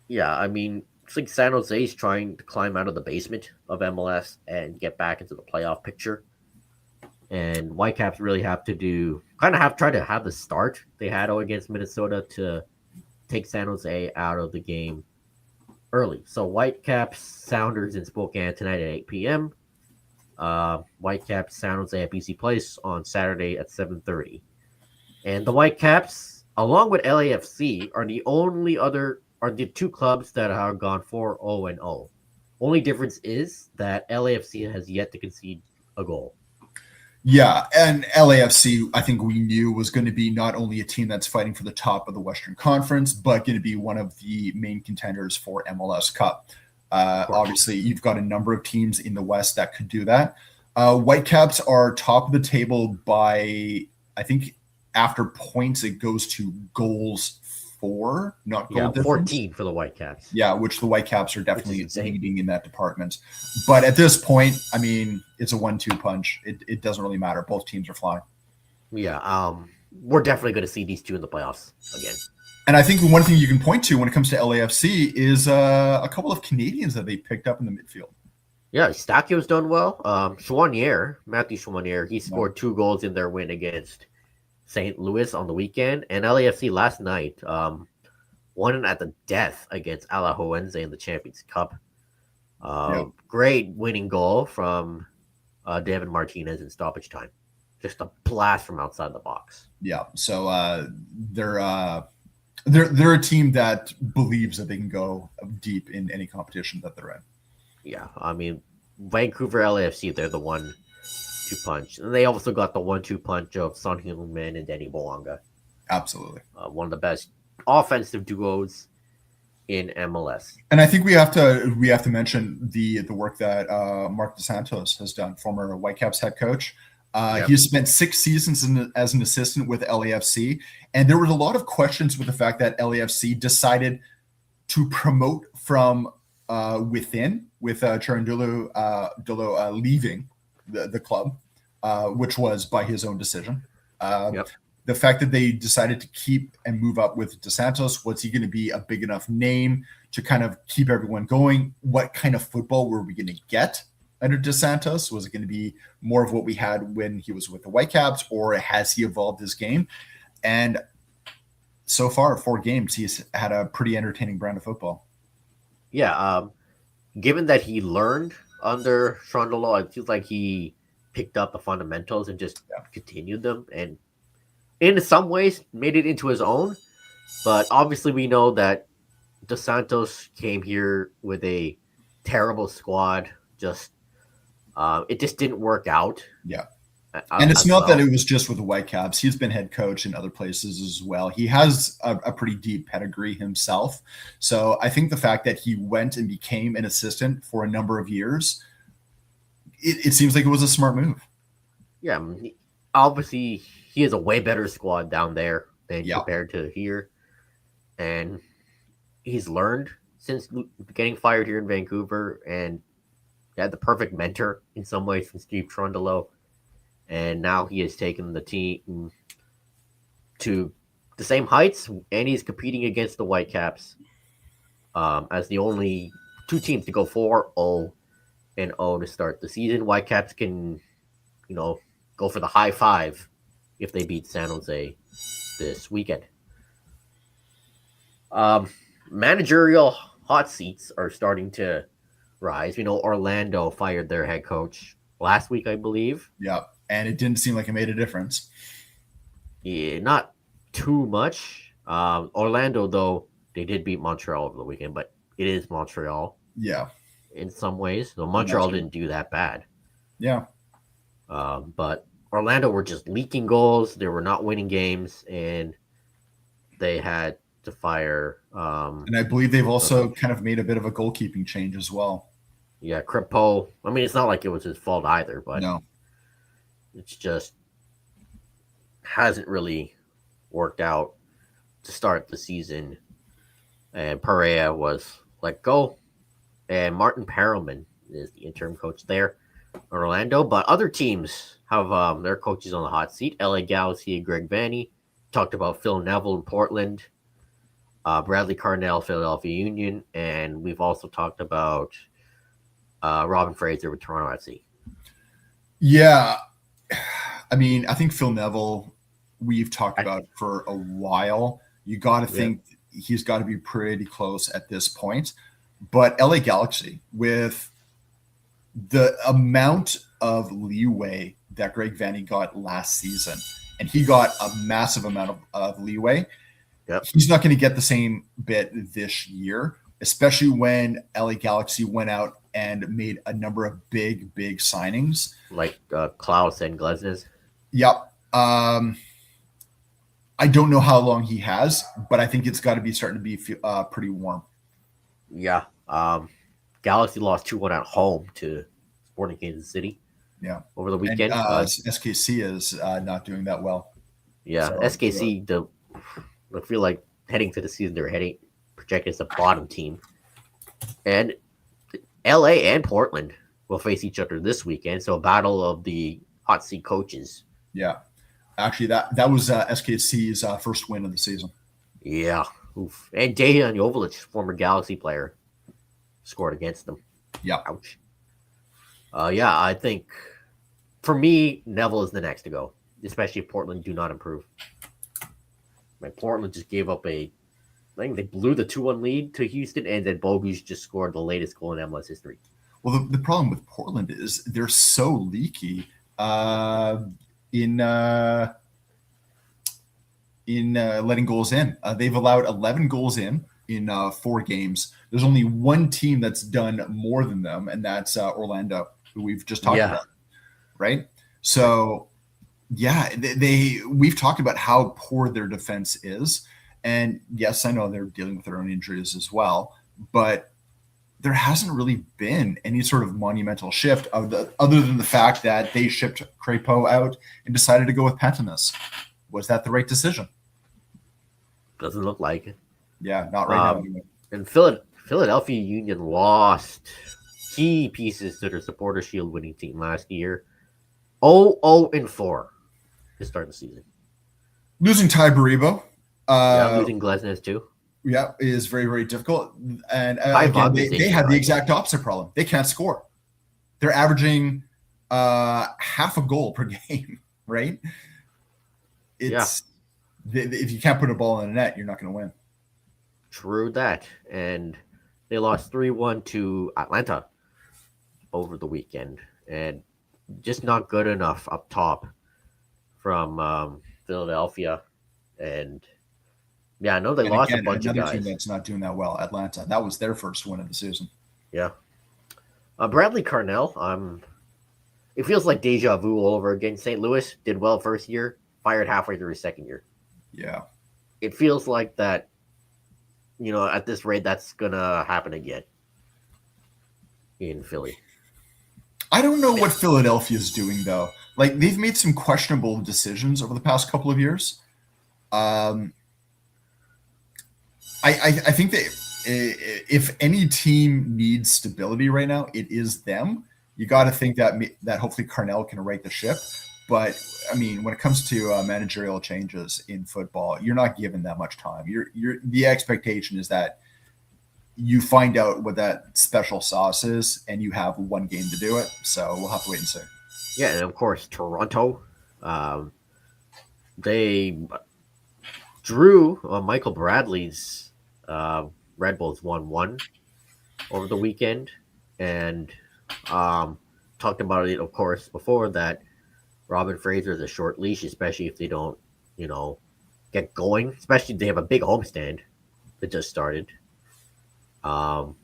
Yeah, I mean, it's like San Jose is trying to climb out of the basement of MLS and get back into the playoff picture. And Whitecaps really have to try to have the start they had against Minnesota to take San Jose out of the game early. So Whitecaps Sounders in Spokane tonight at 8 p.m. Whitecaps San Jose at BC Place on Saturday at 7:30. And the Whitecaps, along with LAFC, are the 2 clubs that have gone 4-0-0. Only difference is that LAFC has yet to concede a goal. Yeah, and LAFC, I think we knew was going to be not only a team that's fighting for the top of the Western Conference, but going to be one of the main contenders for MLS Cup. Obviously, you've got a number of teams in the West that could do that. Whitecaps are top of the table by, I think, after points, it goes to goals 4, not goal difference. 14 for the Whitecaps. Yeah, which the Whitecaps are definitely leading in that department. But at this point, I mean, it's a 1-2 punch. It doesn't really matter. Both teams are flying. Yeah, we're definitely going to see these 2 in the playoffs again. And I think one thing you can point to when it comes to LAFC is a couple of Canadians that they picked up in the midfield. Yeah, Stachio's done well. Matthew Chouanier, he scored 2 goals in their win against St. Louis on the weekend, and LAFC last night won at the death against Alajuelense in the Champions Cup. Great winning goal from David Martinez in stoppage time. Just a blast from outside the box. Yeah, so they're a team that believes that they can go deep in any competition that they're in. Yeah, I mean, Vancouver LAFC, they're the 1-2 punch. And they also got the 1-2 punch of Son Heung-min and Denny Bouanga. Absolutely. One of the best offensive duos in MLS. And I think we have to mention the work that Mark DeSantos has done, former Whitecaps head coach. He has spent 6 seasons as an assistant with LAFC, and there was a lot of questions with the fact that LAFC decided to promote from within, with Cherundolo leaving the club, which was by his own decision. The fact that they decided to keep and move up with Dos Santos, was he going to be a big enough name to kind of keep everyone going? What kind of football were we going to get under Dos Santos? Was it going to be more of what we had when he was with the Whitecaps, or has he evolved his game? And so far, 4 games, he's had a pretty entertaining brand of football. Yeah. Given that he learned under Cherundolo, it feels like he picked up the fundamentals and just continued them, and in some ways made it into his own. But obviously we know that Dos Santos came here with a terrible squad. It just didn't work out. Yeah. And it's not that it was just with the Whitecaps. He's been head coach in other places as well. He has a pretty deep pedigree himself. So I think the fact that he went and became an assistant for a number of years, it seems like it was a smart move. Yeah. Obviously, he has a way better squad down there than compared to here. And he's learned since getting fired here in Vancouver, and had the perfect mentor in some ways from Steve Cherundolo. And now he has taken the team to the same heights, and he's competing against the Whitecaps as the only 2 teams to go 4-0 to start the season. Whitecaps can, go for the high 5 if they beat San Jose this weekend. Managerial hot seats are starting to rise. Orlando fired their head coach last week, I believe. Yeah, and it didn't seem like it made a difference. Yeah, not too much. Orlando, though, they did beat Montreal over the weekend, but it is Montreal. Yeah. In some ways. So Montreal didn't do that bad. Yeah. But Orlando were just leaking goals. They were not winning games, and they had to fire. And I believe they've also kind of made a bit of a goalkeeping change as well. Yeah, Kripo. I mean, it's not like it was his fault either, but no, it's just hasn't really worked out to start the season. And Perea was let go, and Martin Perelman is the interim coach there in Orlando. But other teams have their coaches on the hot seat. LA Galaxy and Greg Vanney. Talked about Phil Neville in Portland. Bradley Carnell, Philadelphia Union. And we've also talked about Robin Fraser with Toronto FC. Yeah. I mean, I think Phil Neville, we've talked about for a while. You got to think he's got to be pretty close at this point. But LA Galaxy, with the amount of leeway that Greg Vanney got last season, and he got a massive amount of leeway, he's not going to get the same bit this year, especially when LA Galaxy went out and made a number of big signings. Like Klaus and Glesnes? Yep. I don't know how long he has, but I think it's got to be starting to be pretty warm. Yeah. Galaxy lost 2-1 at home to Sporting Kansas City. Yeah. Over the weekend. SKC is not doing that well. Yeah. So, SKC, I feel like heading to the season, they're projected as a bottom team. And LA and Portland will face each other this weekend. So a battle of the hot seat coaches. Yeah. Actually, that was SKC's first win of the season. Yeah. Oof. And Dejan Joveljic, former Galaxy player, scored against them. Yeah. Ouch. I think for me, Neville is the next to go, especially if Portland do not improve. Portland just gave up I think they blew the 2-1 lead to Houston, and then Bogus just scored the latest goal in MLS history. Well, the problem with Portland is they're so leaky in letting goals in. They've allowed 11 goals in 4 games. There's only one team that's done more than them, and that's Orlando, who we've just talked about. Right? So, we've talked about how poor their defense is. And yes, I know they're dealing with their own injuries as well, but there hasn't really been any sort of monumental shift other than the fact that they shipped Crépeau out and decided to go with Pantemis. Was that the right decision? Doesn't look like it. Yeah, not right now. Anyway. And Philadelphia Union lost key pieces to their Supporter Shield winning team last year. 0-4 to start the season. Losing Ty Baribo. Losing Glesnes too. Yeah, is very, very difficult. And again, they had the exact opposite problem. They can't score. They're averaging half a goal per game, right? If you can't put a ball in the net, you're not going to win. True that. And they lost 3-1 to Atlanta over the weekend. And just not good enough up top from Philadelphia. And yeah, I know they lost a bunch of guys. Another team that's not doing that well, Atlanta. That was their first win of the season. Yeah. Bradley Carnell, it feels like deja vu all over again. St. Louis did well first year, fired halfway through his second year. Yeah. It feels like that, at this rate, that's going to happen again in Philly. I don't know what Philadelphia is doing, though. Like, they've made some questionable decisions over the past couple of years. I think that if any team needs stability right now, it is them. You got to think that hopefully Carnell can right the ship. But I mean, when it comes to managerial changes in football, you're not given that much time. The expectation is that you find out what that special sauce is, and you have one game to do it. So we'll have to wait and see. Yeah, and of course Toronto, they drew Michael Bradley's Red Bulls 1-1 over the weekend, and talked about it, of course, before that. Robin Fraser is a short leash, especially if they don't, get going. Especially if they have a big homestand that just started. Got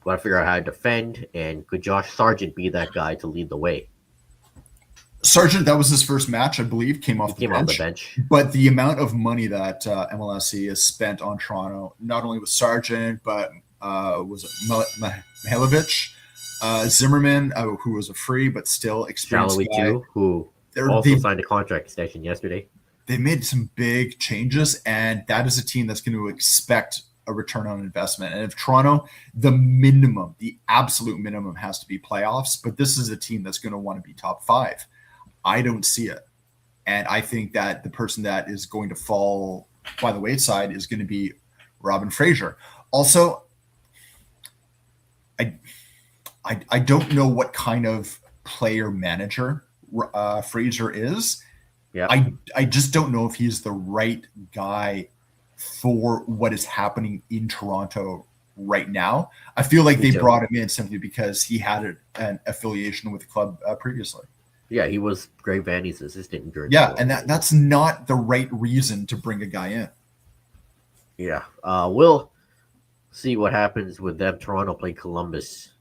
to figure out how to defend, and could Josh Sargent be that guy to lead the way? Sargent, that was his first match, I believe, came off the bench. But the amount of money that MLSE has spent on Toronto, not only with Sargent, but was it Mihailovic, Zimmerman, who was a free but still experienced guy. Too, who also signed a contract extension yesterday. They made some big changes, and that is a team that's going to expect a return on investment. And if Toronto, the absolute minimum has to be playoffs, but this is a team that's going to want to be top 5. I don't see it. And I think that the person that is going to fall by the wayside is going to be Robin Fraser. Also, I don't know what kind of player manager Fraser is. Yeah. I just don't know if he's the right guy for what is happening in Toronto right now. I feel like they brought him in simply because he had an affiliation with the club previously. Yeah, he was Greg Vandy's assistant during. Yeah, and that's not the right reason to bring a guy in. Yeah, we'll see what happens with them. Toronto played Columbus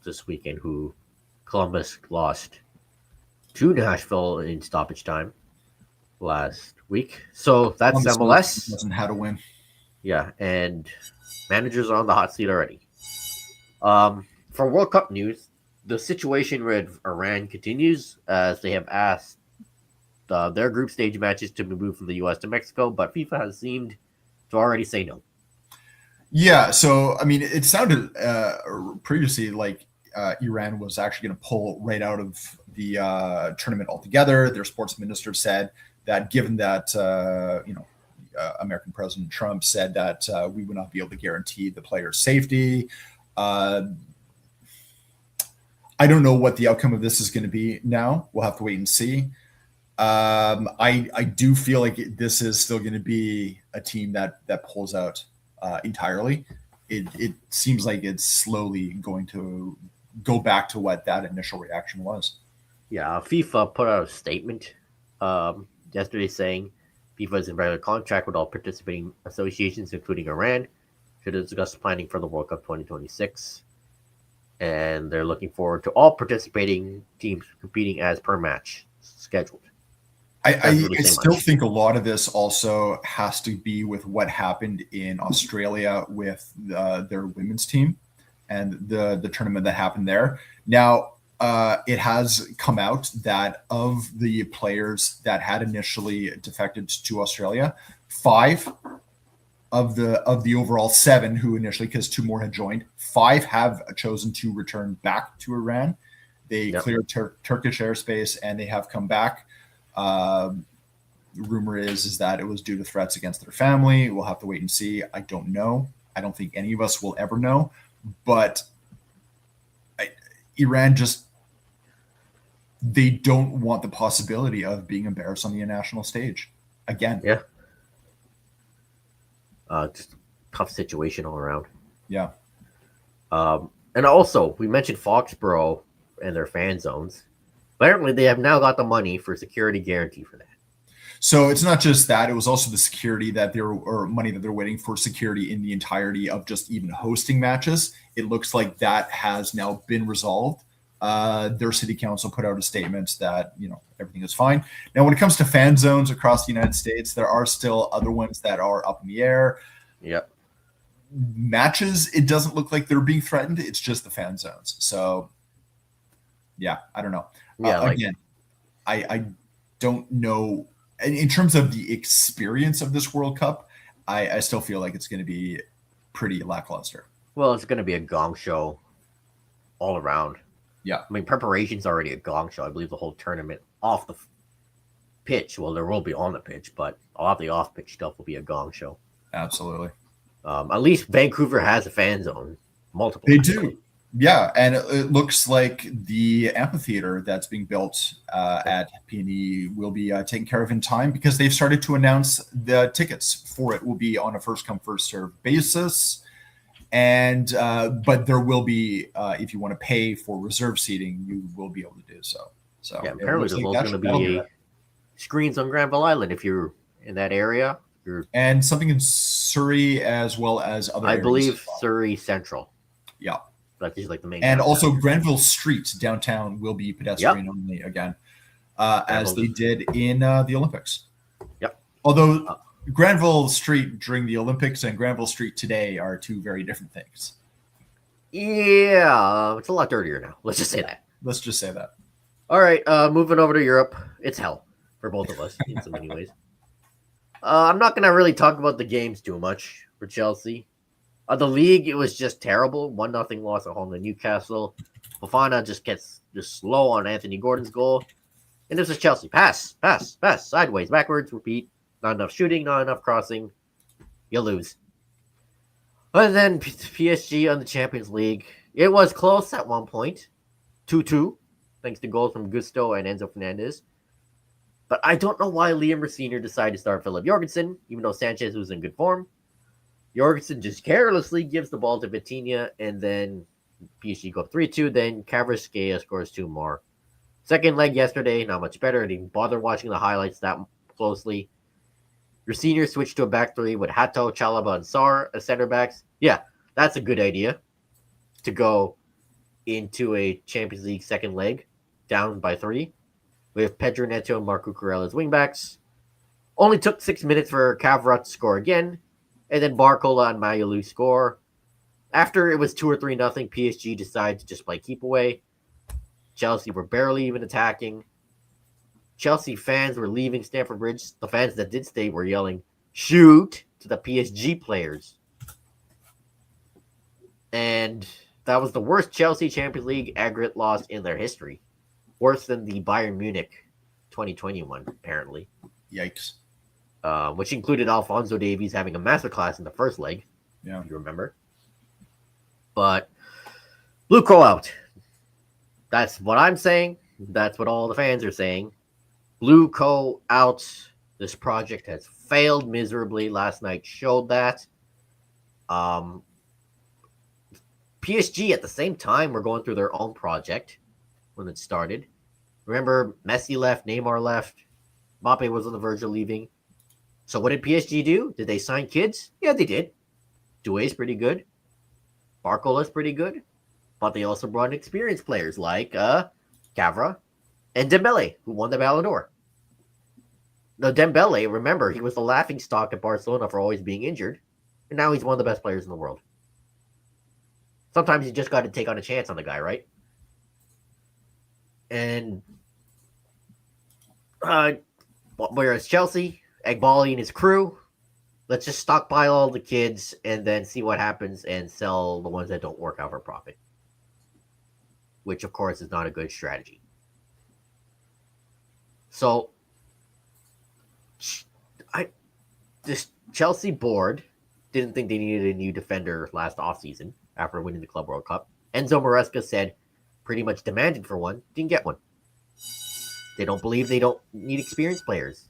this weekend, who Columbus lost to Nashville in stoppage time last week. So that's Columbus MLS. Doesn't how to win. Yeah, and managers are on the hot seat already. For World Cup news, the situation with Iran continues as they have asked their group stage matches to be moved from the U.S. to Mexico, but FIFA has seemed to already say no. Yeah, so, I mean, it sounded previously like Iran was actually going to pull right out of the tournament altogether. Their sports minister said that given that, American President Trump said that we would not be able to guarantee the players' safety. I don't know what the outcome of this is going to be now. We'll have to wait and see. I do feel like this is still going to be a team that pulls out entirely. It seems like it's slowly going to go back to what that initial reaction was. Yeah, FIFA put out a statement yesterday saying FIFA is in regular contract with all participating associations, including Iran, to discuss planning for the World Cup 2026. And they're looking forward to all participating teams competing as per match scheduled. I still think a lot of this also has to be with what happened in Australia with their women's team. and the tournament that happened there. Now, it has come out that of the players that had initially defected to Australia, 5 of the overall 7 who initially, because 2 more had joined, 5 have chosen to return back to Iran. They cleared Turkish airspace and they have come back. The rumor is that it was due to threats against their family. We'll have to wait and see. I don't know. I don't think any of us will ever know. But Iran just, they don't want the possibility of being embarrassed on the international stage again. Yeah. Just tough situation all around. Yeah. And also, we mentioned Foxborough and their fan zones. Apparently, they have now got the money for security guarantee for that. So it's not just that; it was also the security that or money that they're waiting for security in the entirety of just even hosting matches. It looks like that has now been resolved. Their city council put out a statement that everything is fine. Now, when it comes to fan zones across the United States, there are still other ones that are up in the air. Yep. Matches, it doesn't look like they're being threatened. It's just the fan zones. So, yeah, I don't know. Yeah, again, I don't know. In terms of the experience of this World Cup, I still feel like it's going to be pretty lackluster. Well, it's going to be a gong show all around. Yeah. I mean, preparation's already a gong show. I believe the whole tournament off the pitch, well, there will be on the pitch, but a lot of the off-pitch stuff will be a gong show. Absolutely. At least Vancouver has a fan zone. Multiple. They do. Yeah, and it looks like the amphitheater that's being built at P&E will be taken care of in time because they've started to announce the tickets for it will be on a first-come, first-served basis. And but there will be, if you want to pay for reserve seating, you will be able to do so. So yeah, apparently there's also going to be screens on Granville Island if you're in that area. And something in Surrey as well as other areas. I believe Surrey Central. Yeah. That's just like the main. And also Granville Street downtown will be pedestrian only again, as they did in the Olympics. Yep. Although Granville Street during the Olympics and Granville Street today are 2 very different things. Yeah, it's a lot dirtier now. Let's just say that. Let's just say that. All right, moving over to Europe. It's hell for both of us in so many ways. I'm not going to really talk about the games too much for Chelsea. The league, it was just terrible. 1-0 loss at home to Newcastle. Fofana just gets just slow on Anthony Gordon's goal. And this is Chelsea. Pass, sideways, backwards, repeat. Not enough shooting, not enough crossing. You lose. And then PSG on the Champions League. It was close at one point. 2-2, thanks to goals from Gusto and Enzo Fernandez. But I don't know why Liam Rosenior decided to start Philip Jorgensen, even though Sanchez was in good form. Jorgensen just carelessly gives the ball to Vitinha, and then PSG go up 3-2. Then Kvaratskhelia scores 2 more. Second leg yesterday, not much better. I didn't bother watching the highlights that closely. Rosenior switched to a back 3 with Hato, Chalaba, and Sarr as center backs. Yeah, that's a good idea to go into a Champions League second leg down by 3. We have Pedro Neto and Marc Cucurella as wingbacks. Only took 6 minutes for Kvarat to score again. And then Barcola and Mayulu score. After it was 2 or 3-0, PSG decided to just play keep away. Chelsea were barely even attacking. Chelsea fans were leaving Stamford Bridge. The fans that did stay were yelling, "Shoot!" to the PSG players. And that was the worst Chelsea Champions League aggregate loss in their history. Worse than the Bayern Munich 2021, apparently. Yikes. Which included Alphonso Davies having a masterclass in the first leg, if you remember. But Blue Crow out. That's what I'm saying. That's what all the fans are saying. Blue Co out. This project has failed miserably. Last night showed that. PSG at the same time were going through their own project when it started. Remember, Messi left, Neymar left, Mbappe was on the verge of leaving. So what did PSG do? Did they sign kids? Yeah, they did. Doué's pretty good. Barcola's pretty good. But they also brought in experienced players like Cavra and Dembele, who won the Ballon d'Or. Now, Dembele, remember, he was the laughingstock at Barcelona for always being injured. And now he's one of the best players in the world. Sometimes you just got to take on a chance on the guy, right? And whereas Chelsea, Egbali and his crew, let's just stockpile all the kids and then see what happens and sell the ones that don't work out for profit. Which, of course, is not a good strategy. So, this Chelsea board didn't think they needed a new defender last offseason after winning the Club World Cup. Enzo Maresca said, pretty much demanded for one, didn't get one. They don't believe they don't need experienced players.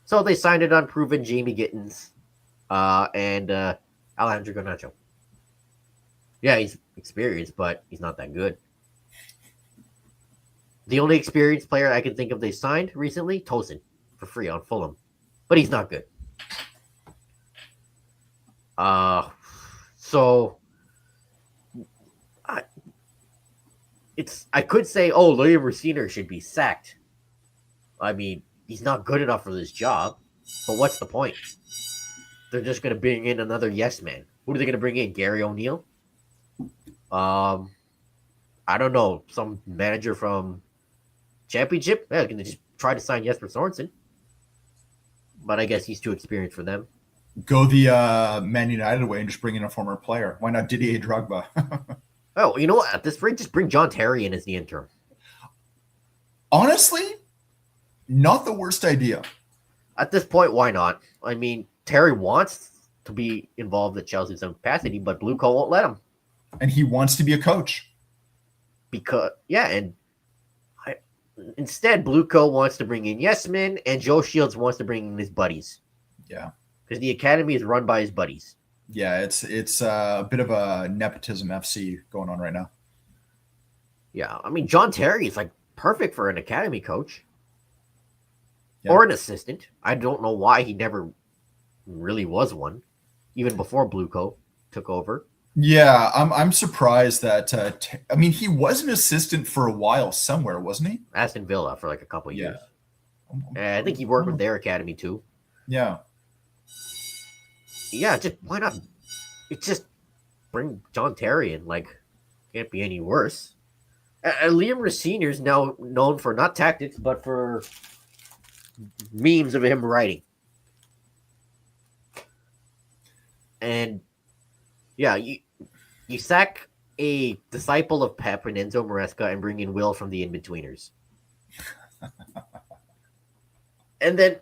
So they signed an unproven Jamie Gittins and Alejandro Garnacho. Yeah, he's experienced, but he's not that good. The only experienced player I can think of they signed recently, Tosin, for free on Fulham. But he's not good. So I could say, Liam Rosiner should be sacked. I mean, he's not good enough for this job. But what's the point? They're just going to bring in another yes man. Who are they going to bring in? Gary O'Neill? I don't know. Some manager from Championship? Yeah, can they just try to sign Jesper Sorensen? But I guess he's too experienced for them. Go the Man United way and just bring in a former player. Why not Didier Drogba? Oh, you know what? At this rate, just bring John Terry in as the interim. Honestly, not the worst idea. At this point, why not? I mean, Terry wants to be involved at Chelsea in some capacity, but Blue Co won't let him. And he wants to be a coach. Instead, Blue Co wants to bring in Yesman, and Joe Shields wants to bring in his buddies. Yeah. Because the academy is run by his buddies. Yeah, it's a bit of a nepotism FC going on right now. Yeah, I mean, John Terry is like perfect for an academy coach. Yeah. Or an assistant. I don't know why he never really was one, even before Blue Co took over. Yeah, I'm surprised that. He was an assistant for a while somewhere, wasn't he? Aston Villa for like a couple of years. And I think he worked with their academy too. Yeah. Yeah, just why not? It's just bring John Terry in. Like, can't be any worse. Liam Rosiner is now known for not tactics, but for memes of him writing. And yeah, you sack a disciple of Pep and Enzo Maresca and bring in Will from the In-Betweeners. And then,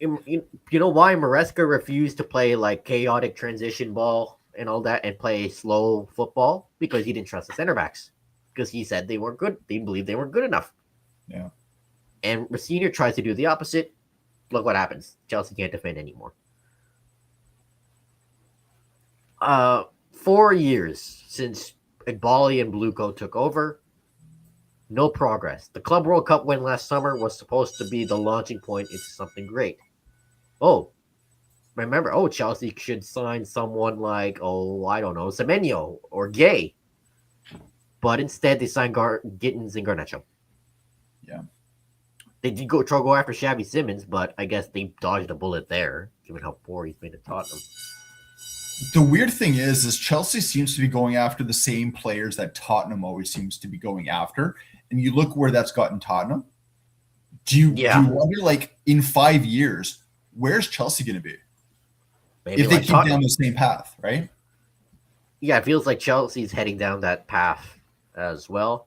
you know why Maresca refused to play like chaotic transition ball and all that and play slow football? Because he didn't trust the center backs. Because he said they weren't good. They believed they weren't good enough. Yeah. And Rosiner tries to do the opposite. Look what happens. Chelsea can't defend anymore. 4 years since Egbali and Blue Co took over. No progress. The Club World Cup win last summer was supposed to be the launching point into something great. Chelsea should sign someone like, I don't know, Semenyo or Gay. But instead, they signed Gittins and Garnacho. Yeah. They did go after Xavi Simons, but I guess they dodged a bullet there, given how poor he's been at Tottenham. The weird thing is Chelsea seems to be going after the same players that Tottenham always seems to be going after. And you look where that's gotten Tottenham. Do you wonder, like, in 5 years, where's Chelsea going to be? Maybe if they keep down the same path, right? Yeah, it feels like Chelsea's heading down that path as well.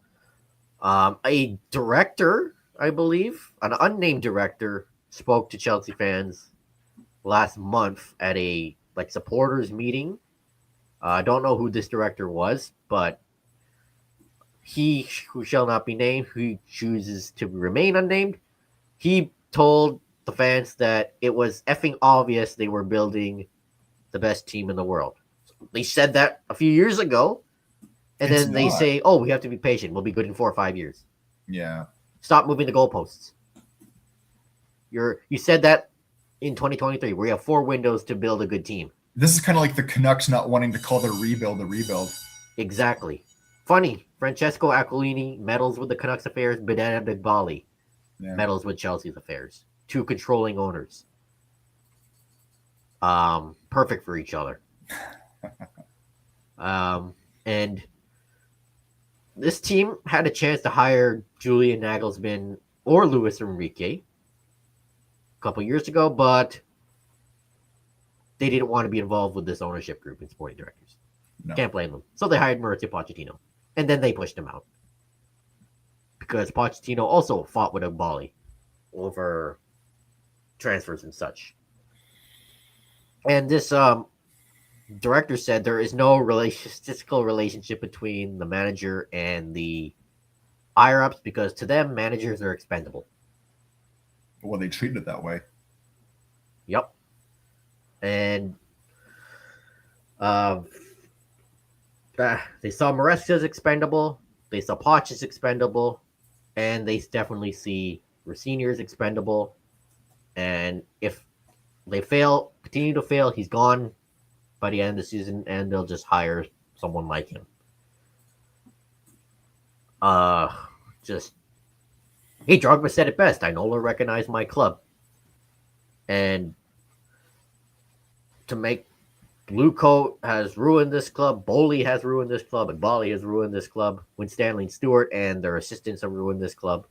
A director, I believe, an unnamed director, spoke to Chelsea fans last month at a supporters meeting. I don't know who this director was, but he who shall not be named, who chooses to remain unnamed, he told the fans that it was effing obvious they were building the best team in the world. They said that a few years ago, and then they say, we have to be patient. We'll be good in 4 or 5 years. Yeah. Stop moving the goalposts. You said that in 2023, where you have 4 windows to build a good team. This is kind of like the Canucks not wanting to call their rebuild a rebuild. Exactly. Funny, Francesco Aquilini meddles with the Canucks affairs, Badana Egbali meddles with Chelsea's affairs. 2 controlling owners. Perfect for each other. And this team had a chance to hire Julian Nagelsmann or Luis Enrique a couple years ago, but they didn't want to be involved with this ownership group and sporting directors. No. Can't blame them. So they hired Mauricio Pochettino, and then they pushed him out because Pochettino also fought with Bali over transfers and such. And this director said there is no statistical relationship between the manager and the higher ups because to them managers are expendable. Well, they treat it that way. Yep. And they saw Maresca as expendable, they saw Poch as expendable, and they definitely see Rossini as expendable. And if they continue to fail, he's gone by the end of the season, and they'll just hire someone like him. Hey, Drogba said it best. I no longer recognize my club. And to make Blue Coat has ruined this club, Bowley has ruined this club, and Bali has ruined this club. When Stanley and Stewart and their assistants have ruined this club.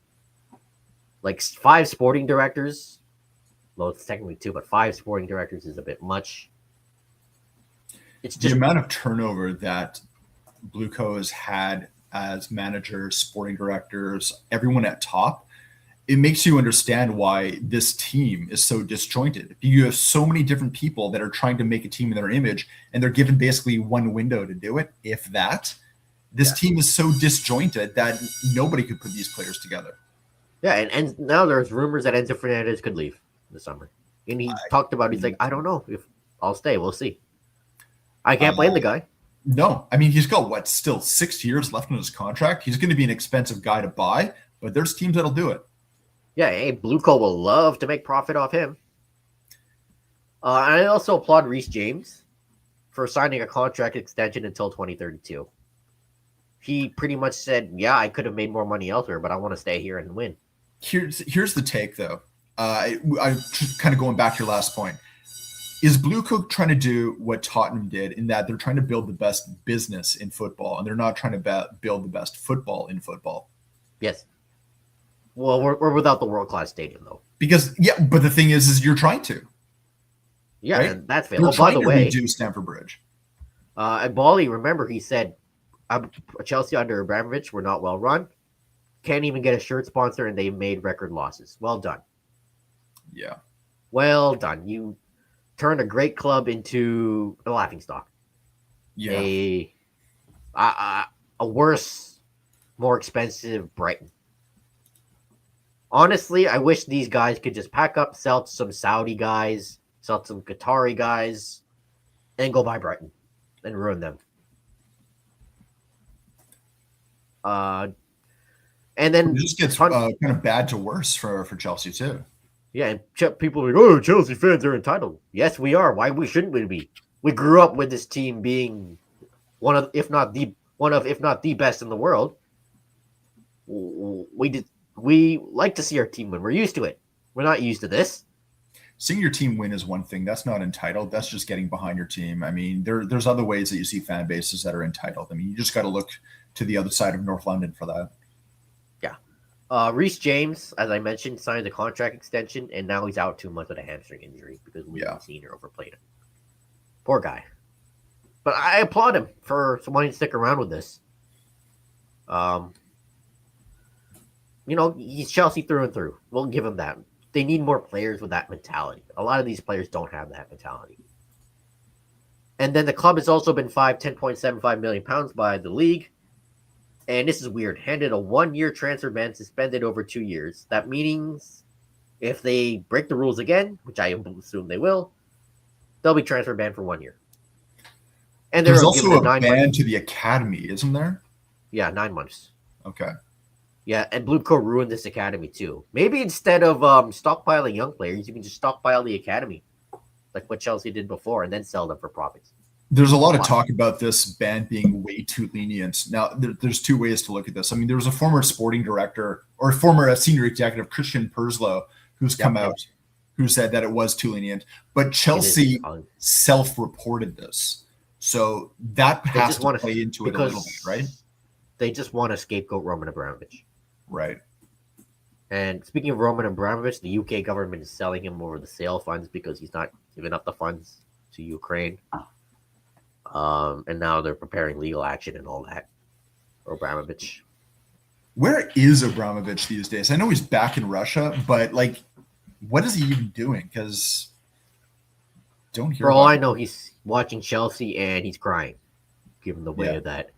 Like 5 sporting directors. Well, it's technically 2, but 5 sporting directors is a bit much. It's just the amount of turnover that Blue Coat has had as managers, sporting directors, everyone at top. It makes you understand why this team is so disjointed. You have so many different people that are trying to make a team in their image, and they're given basically one window to do it, if that. This team is so disjointed that nobody could put these players together. Yeah, and now there's rumors that Enzo Fernandez could leave this summer. And he talked about, he's like, I don't know if I'll stay. We'll see. I can't blame the guy. No. I mean, he's got, still 6 years left on his contract? He's going to be an expensive guy to buy, but there's teams that'll do it. Yeah, hey, Blue Coat will love to make profit off him. I also applaud Reece James for signing a contract extension until 2032. He pretty much said, yeah, I could have made more money elsewhere, but I want to stay here and win. Here's the take, though. I'm kind of going back to your last point. Is Blue Coat trying to do what Tottenham did in that they're trying to build the best business in football, and they're not trying to build the best football in football? Yes. Well, we're without the world-class stadium, though. Because, but the thing is you're trying to. Yeah, right? And that's fair. You're trying to reduce Stamford Bridge. And Bali, remember, he said, Chelsea under Abramovich were not well run. Can't even get a shirt sponsor, and they made record losses. Well done. Yeah. Well done. You turned a great club into a laughingstock. Yeah. A worse, more expensive Brighton. Honestly, I wish these guys could just pack up, sell to some Saudi guys, sell to some Qatari guys, and go buy Brighton and ruin them. And then it just gets kind of bad to worse for Chelsea too. Yeah, and people are like, oh, Chelsea fans are entitled. Yes, we are. Why shouldn't we be? We grew up with this team being one of, if not the best in the world. We like to see our team win. We're used to it. We're not used to this. Seeing your team win is one thing. That's not entitled. That's just getting behind your team. I mean, there's other ways that you see fan bases that are entitled. I mean, you just got to look to the other side of North London for that. Yeah. Reece James, as I mentioned, signed a contract extension, and now he's out 2 months with a hamstring injury because Lee Senior overplayed him. Poor guy. But I applaud him for wanting to stick around with this. He's Chelsea through and through. We'll give him that. They need more players with that mentality. A lot of these players don't have that mentality. And then the club has also been fined £10.75 million by the league. And this is weird. Handed a 1-year transfer ban, suspended over 2 years. That means if they break the rules again, which I assume they will, they'll be transfer banned for 1 year. And there's also a ban to the academy, isn't there? Yeah, 9 months. Okay. Yeah, and Blue Coat ruined this academy too. Maybe instead of stockpiling young players, you can just stockpile the academy, like what Chelsea did before, and then sell them for profits. There's a lot of talk about this ban being way too lenient. Now, there's 2 ways to look at this. I mean, there was a former sporting director or former senior executive, Christian Perslow, who's come out, who said that it was too lenient. But Chelsea self-reported this. So that They has just to want play to into it a little bit, right? They just want to scapegoat Roman Abramovich. Right. And speaking of Roman Abramovich, the UK government is selling him over the sale funds because he's not giving up the funds to Ukraine. And now they're preparing legal action and all that for Abramovich. Where is Abramovich these days? I know he's back in Russia, but like, what is he even doing? Because don't hear. For all I know, he's watching Chelsea and he's crying, given the way that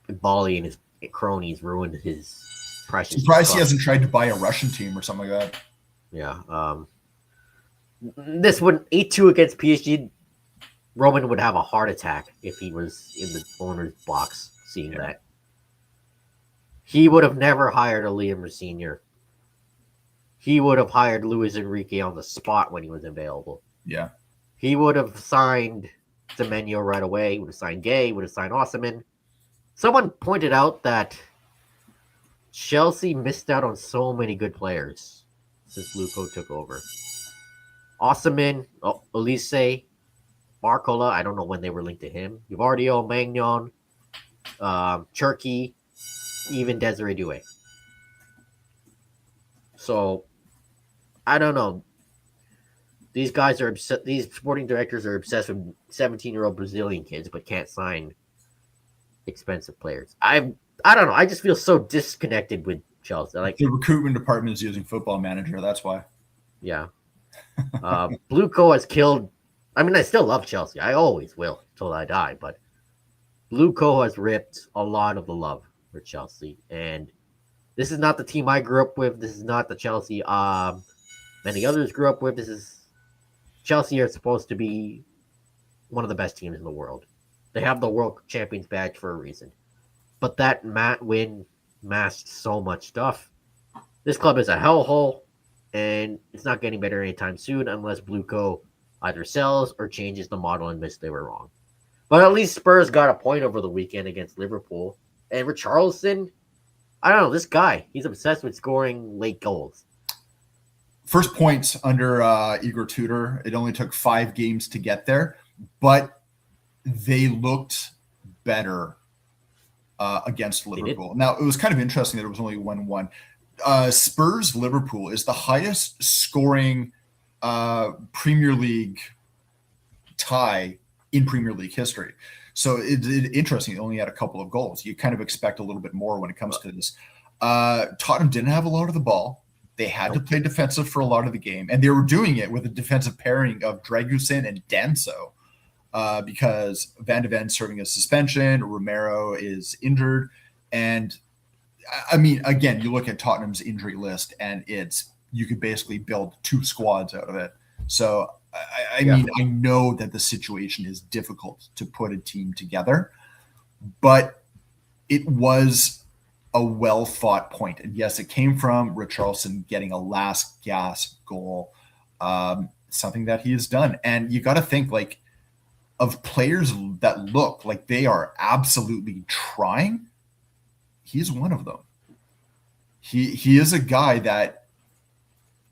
Bali and his cronies ruined his precious. Surprised he hasn't tried to buy a Russian team or something like that. Yeah. This would 8-2 against PSG. Roman would have a heart attack if he was in the owner's box seeing that. He would have never hired a Liam Senior. He would have hired Luis Enrique on the spot when he was available. Yeah. He would have signed Semenyo right away. He would have signed Gay. Would have signed Osimhen. Someone pointed out that Chelsea missed out on so many good players since Luko took over. Osimhen, Elise, Barcola, I don't know when they were linked to him. Guvardio, Magnon, Cherky, even Desiree Doué. So, I don't know. These guys are these sporting directors are obsessed with 17-year-old Brazilian kids, but can't sign expensive players. I don't know. I just feel so disconnected with Chelsea. Like the recruitment department is using Football Manager. That's why. Yeah. Blueco has killed. I mean, I still love Chelsea. I always will till I die. But Blueco has ripped a lot of the love for Chelsea, and this is not the team I grew up with. This is not the Chelsea many others grew up with. This is Chelsea are supposed to be one of the best teams in the world. They have the World Champions badge for a reason. But that win masked so much stuff. This club is a hellhole, and it's not getting better anytime soon unless Blueco either sells or changes the model and admits they were wrong. But at least Spurs got a point over the weekend against Liverpool. And Richarlison, I don't know, this guy, he's obsessed with scoring late goals. First points under Igor Tudor. It only took 5 games to get there, but they looked better against Liverpool. Now, it was kind of interesting that it was only 1-1. Spurs Liverpool is the highest scoring Premier League tie in Premier League history. So it's interesting. It only had a couple of goals. You kind of expect a little bit more when it comes to this. Tottenham didn't have a lot of the ball. They had to play defensive for a lot of the game, and they were doing it with a defensive pairing of Dragusin and Danso because Van de Ven serving a suspension, Romero is injured, and I mean, again, you look at Tottenham's injury list, and you could basically build 2 squads out of it. So, I mean, I know that the situation is difficult to put a team together, but it was a well-fought point. And yes, it came from Richarlison getting a last-gasp goal, something that he has done. And you got to think, like, of players that look like they are absolutely trying, he's one of them. He is a guy that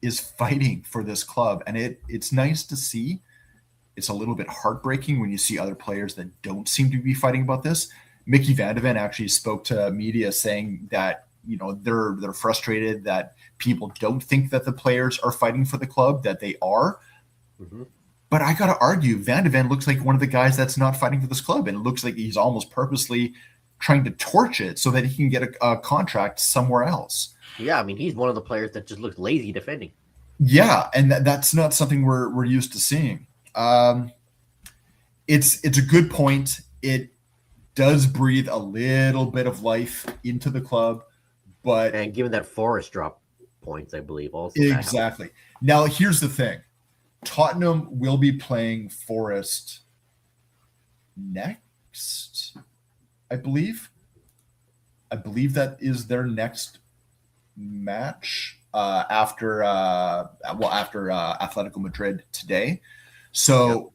is fighting for this club, and it's nice to see. It's a little bit heartbreaking when you see other players that don't seem to be fighting about this. Mickey Van de Ven actually spoke to media saying that, you know, they're frustrated that people don't think that the players are fighting for the club, that they are. Mm-hmm. But I got to argue, Van de Ven looks like one of the guys that's not fighting for this club, and it looks like he's almost purposely trying to torch it so that he can get a contract somewhere else. Yeah, I mean, he's one of the players that just looks lazy defending. Yeah, and that's not something we're used to seeing. It's a good point. It does breathe a little bit of life into the club, and given that Forest dropped points, I believe also exactly. Now here's the thing: Tottenham will be playing Forest next, I believe. I believe that is their next match after Atletico Madrid today. So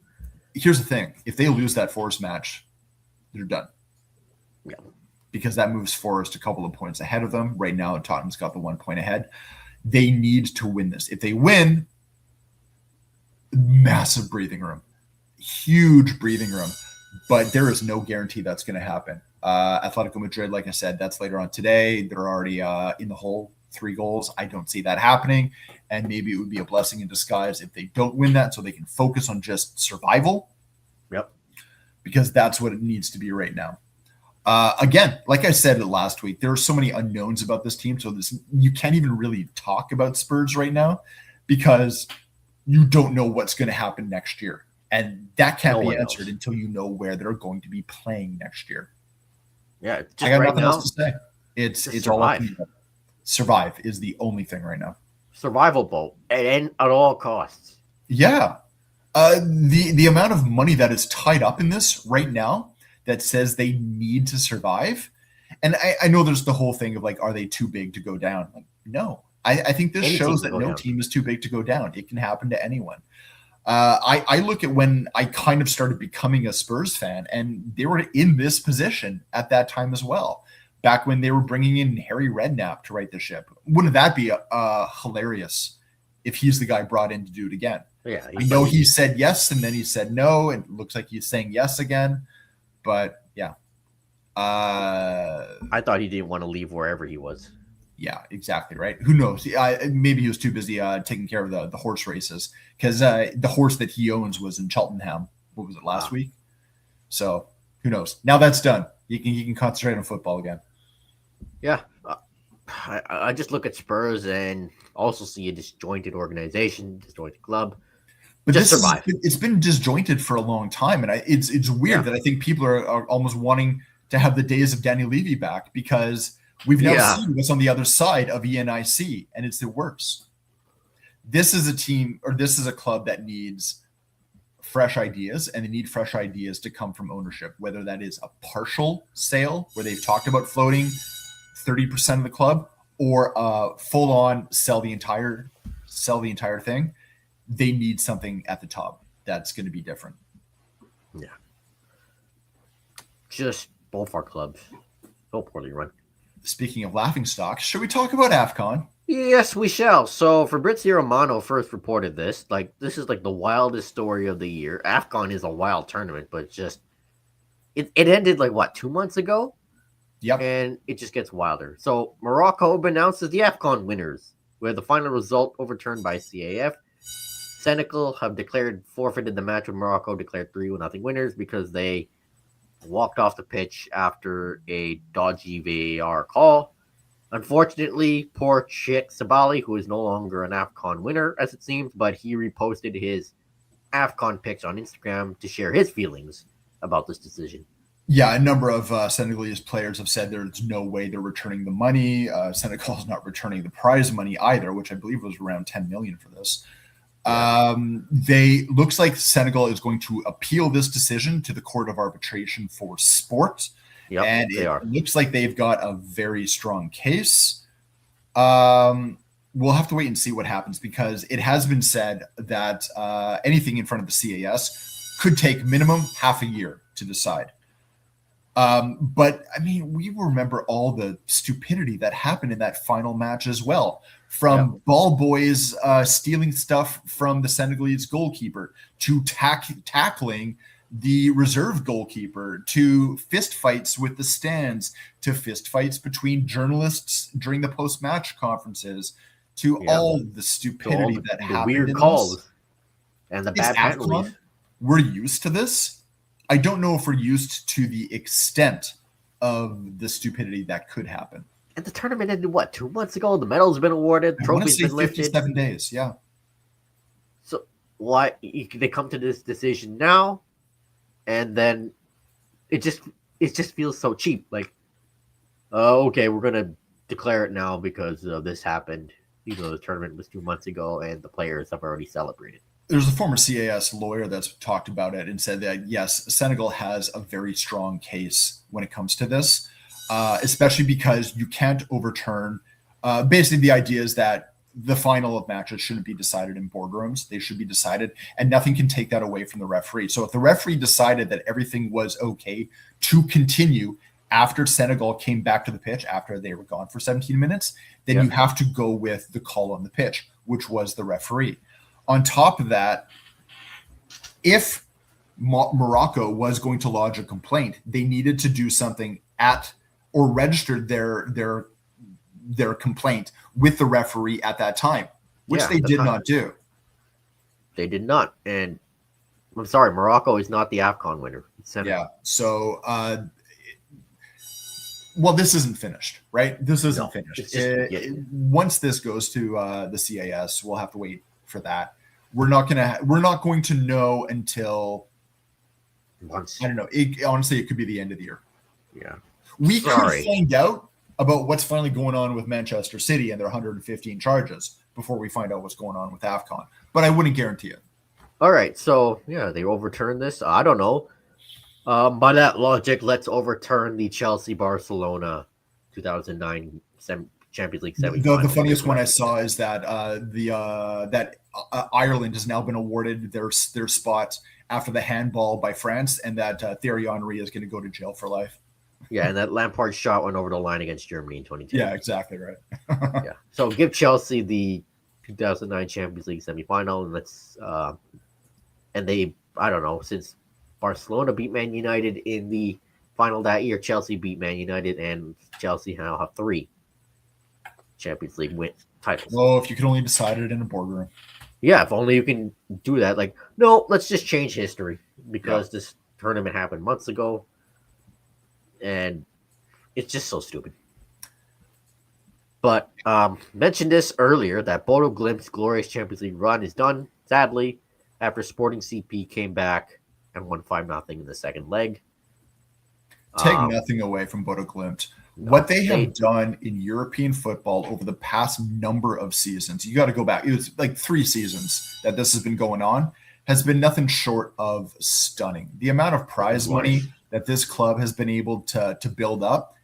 here's the thing: if they lose that Forest match, they're done. Yeah. Because that moves Forest a couple of points ahead of them. Right now, Tottenham's got the 1 point ahead. They need to win this. If they win, massive breathing room. Huge breathing room. but there is no guarantee that's going to happen. Atletico Madrid, like I said, that's later on today. They're already in the hole, 3 goals. I don't see that happening, and maybe it would be a blessing in disguise if they don't win that, so they can focus on just survival. Yep. Because that's what it needs to be right now. Again, like I said last week, there are so many unknowns about this team, so you can't even really talk about Spurs right now because you don't know what's going to happen next year. And that can't be answered until you know where they're going to be playing next year. Yeah, I got nothing else to say. It's all up to you. Survive is the only thing right now. Survivable and at all costs. Yeah. The amount of money that is tied up in this right now that says they need to survive. And I know there's the whole thing of like, are they too big to go down? Like, no. I think this shows that no team is too big to go down. It can happen to anyone. I look at when I kind of started becoming a Spurs fan, and they were in this position at that time as well, back when they were bringing in Harry Redknapp to right the ship. Wouldn't that be hilarious if he's the guy brought in to do it again? Yeah, I know he said yes, and then he said no, and it looks like he's saying yes again. But, yeah. I thought he didn't want to leave wherever he was. Yeah, exactly, right? Who knows? Maybe he was too busy taking care of the horse races because the horse that he owns was in Cheltenham. What was it, last week? So, who knows? Now that's done. He can concentrate on football again. Yeah. I just look at Spurs and also see a disjointed organization, disjointed club. But just survive. It's been disjointed for a long time, and it's weird that I think people are almost wanting to have the days of Danny Levy back because we've now seen what's on the other side of ENIC, and it's the worst. This is a team, or this is a club that needs fresh ideas, and they need fresh ideas to come from ownership, whether that is a partial sale where they've talked about floating 30% of the club, or full on sell the entire thing. They need something at the top that's going to be different. Yeah. Just both our clubs so poorly run. Speaking of laughing stocks, should we talk about AFCON? Yes, we shall. So Fabrizio Romano first reported this. This is like the wildest story of the year. AFCON is a wild tournament, but it ended 2 months ago? Yep. And it just gets wilder. So Morocco announces the AFCON winners, with the final result overturned by CAF. Senegal have forfeited the match with Morocco, declared 3-0 winners because they walked off the pitch after a dodgy VAR call. Unfortunately, poor Sheikh Sabali, who is no longer an AFCON winner, as it seems, but he reposted his AFCON pics on Instagram to share his feelings about this decision. Yeah, a number of Senegalese players have said there's no way they're returning the money. Senegal is not returning the prize money either, which I believe was around $10 million for this. Looks like Senegal is going to appeal this decision to the Court of Arbitration for Sport. Yep, and it looks like they've got a very strong case. We'll have to wait and see what happens because it has been said that anything in front of the CAS could take minimum half a year to decide. But I mean, we remember all the stupidity that happened in that final match as well. From ball boys stealing stuff from the Senegalese goalkeeper to tackling the reserve goalkeeper to fist fights with the stands to fist fights between journalists during the post-match conferences to all the stupidity that happened. The weird calls and the bad penalties. We're used to this. I don't know if we're used to the extent of the stupidity that could happen. And the tournament ended, 2 months ago? The medal's been awarded, trophies been lifted. 57 days, yeah. So why they come to this decision now, and then it just feels so cheap. Okay, we're gonna declare it now because this happened. The tournament was 2 months ago, and the players have already celebrated. There's a former CAS lawyer that's talked about it and said that, yes, Senegal has a very strong case when it comes to this, especially because you can't overturn. Basically, the idea is that the final of matches shouldn't be decided in boardrooms. They should be decided, and nothing can take that away from the referee. So if the referee decided that everything was okay to continue after Senegal came back to the pitch, after they were gone for 17 minutes, then you have to go with the call on the pitch, which was the referee. On top of that, if Morocco was going to lodge a complaint, they needed to do something or registered their complaint with the referee at that time, which they did not do. They did not. And I'm sorry, Morocco is not the AFCON winner. Yeah. So, well, this isn't finished, right? This isn't finished. Once this goes to the CAS, we'll have to wait for that. We're not going to know until months. I don't know. Honestly, it could be the end of the year. Yeah. We could find out about what's finally going on with Manchester City and their 115 charges before we find out what's going on with AFCON. But I wouldn't guarantee it. All right. So, yeah, they overturned this. I don't know. By that logic, let's overturn the Chelsea-Barcelona 2009 Champions League semi-final. The funniest one I saw is that Ireland has now been awarded their spot after the handball by France, and that Thierry Henry is going to go to jail for life. Yeah, and that Lampard shot went over the line against Germany in 2010. Yeah, exactly right. Yeah, so give Chelsea the 2009 Champions League semifinal, and I don't know, since Barcelona beat Man United in the final that year, Chelsea beat Man United, and Chelsea now have 3 Champions League titles. Oh, if you could only decide it in a boardroom. Yeah, if only you can do that. Like, no, let's just change history because this tournament happened months ago, and it's just so stupid. But mentioned this earlier that Bodo Glimt's glorious Champions League run is done, sadly, after Sporting CP came back and won 5-0 in the second leg. Take nothing away from Bodo Glimt. What they have done in European football over the past number of seasons, you got to go back. It was like 3 seasons that this has been going on, has been nothing short of stunning. The amount of prize money that this club has been able to build up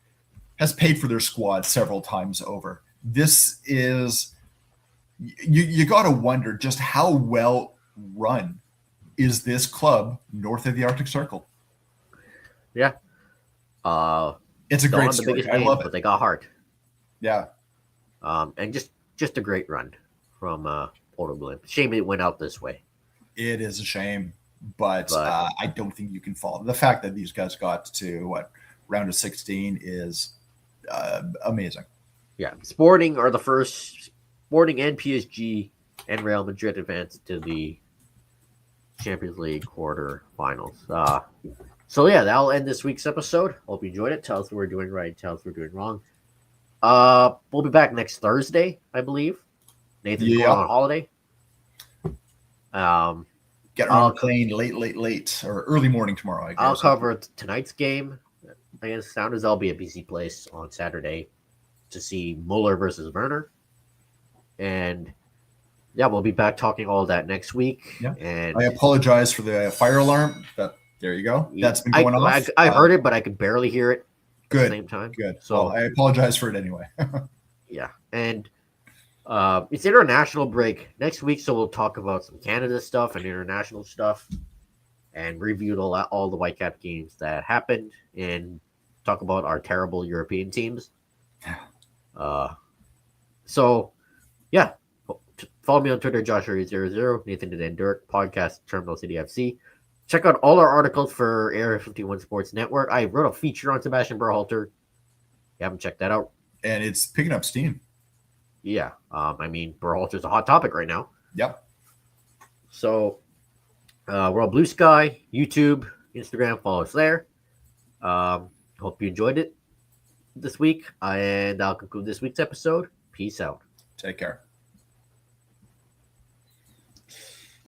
has paid for their squad several times over. This is, you got to wonder just how well run is this club north of the Arctic Circle. Yeah. It's a great story. I love it. But they got heart. Yeah. And just a great run from Bodo Glimt. Shame it went out this way. It is a shame, but I don't think you can fall. The fact that these guys got to round of 16 is amazing. Yeah, Sporting are the first. Sporting and PSG and Real Madrid advanced to the Champions League quarterfinals. So yeah, that'll end this week's episode. Hope you enjoyed it. Tell us what we're doing right. Tell us what we're doing wrong. We'll be back next Thursday, I believe. Nathan's going on holiday. Get on a plane late or early morning tomorrow. I guess. I'll cover tonight's game against Sounders. I'll be at BC Place on Saturday to see Muller versus Werner. And yeah, we'll be back talking all that next week. Yeah. And I apologize for the fire alarm. But there you go. That's been going off. I heard it, but I could barely hear it at the same time. Good. So I apologize for it anyway. Yeah. And it's international break next week, so we'll talk about some Canada stuff and international stuff and review all the Whitecap games that happened and talk about our terrible European teams. So, yeah. Follow me on Twitter, Joshua00, Nathan and Dirk, podcast Terminal City FC. Check out all our articles for Area 51 Sports Network. I wrote a feature on Sebastian Berhalter. You haven't checked that out. And it's picking up steam. Yeah. Berhalter's a hot topic right now. Yep. So, we're on Blue Sky, YouTube, Instagram. Follow us there. Hope you enjoyed it this week. And I'll conclude this week's episode. Peace out. Take care.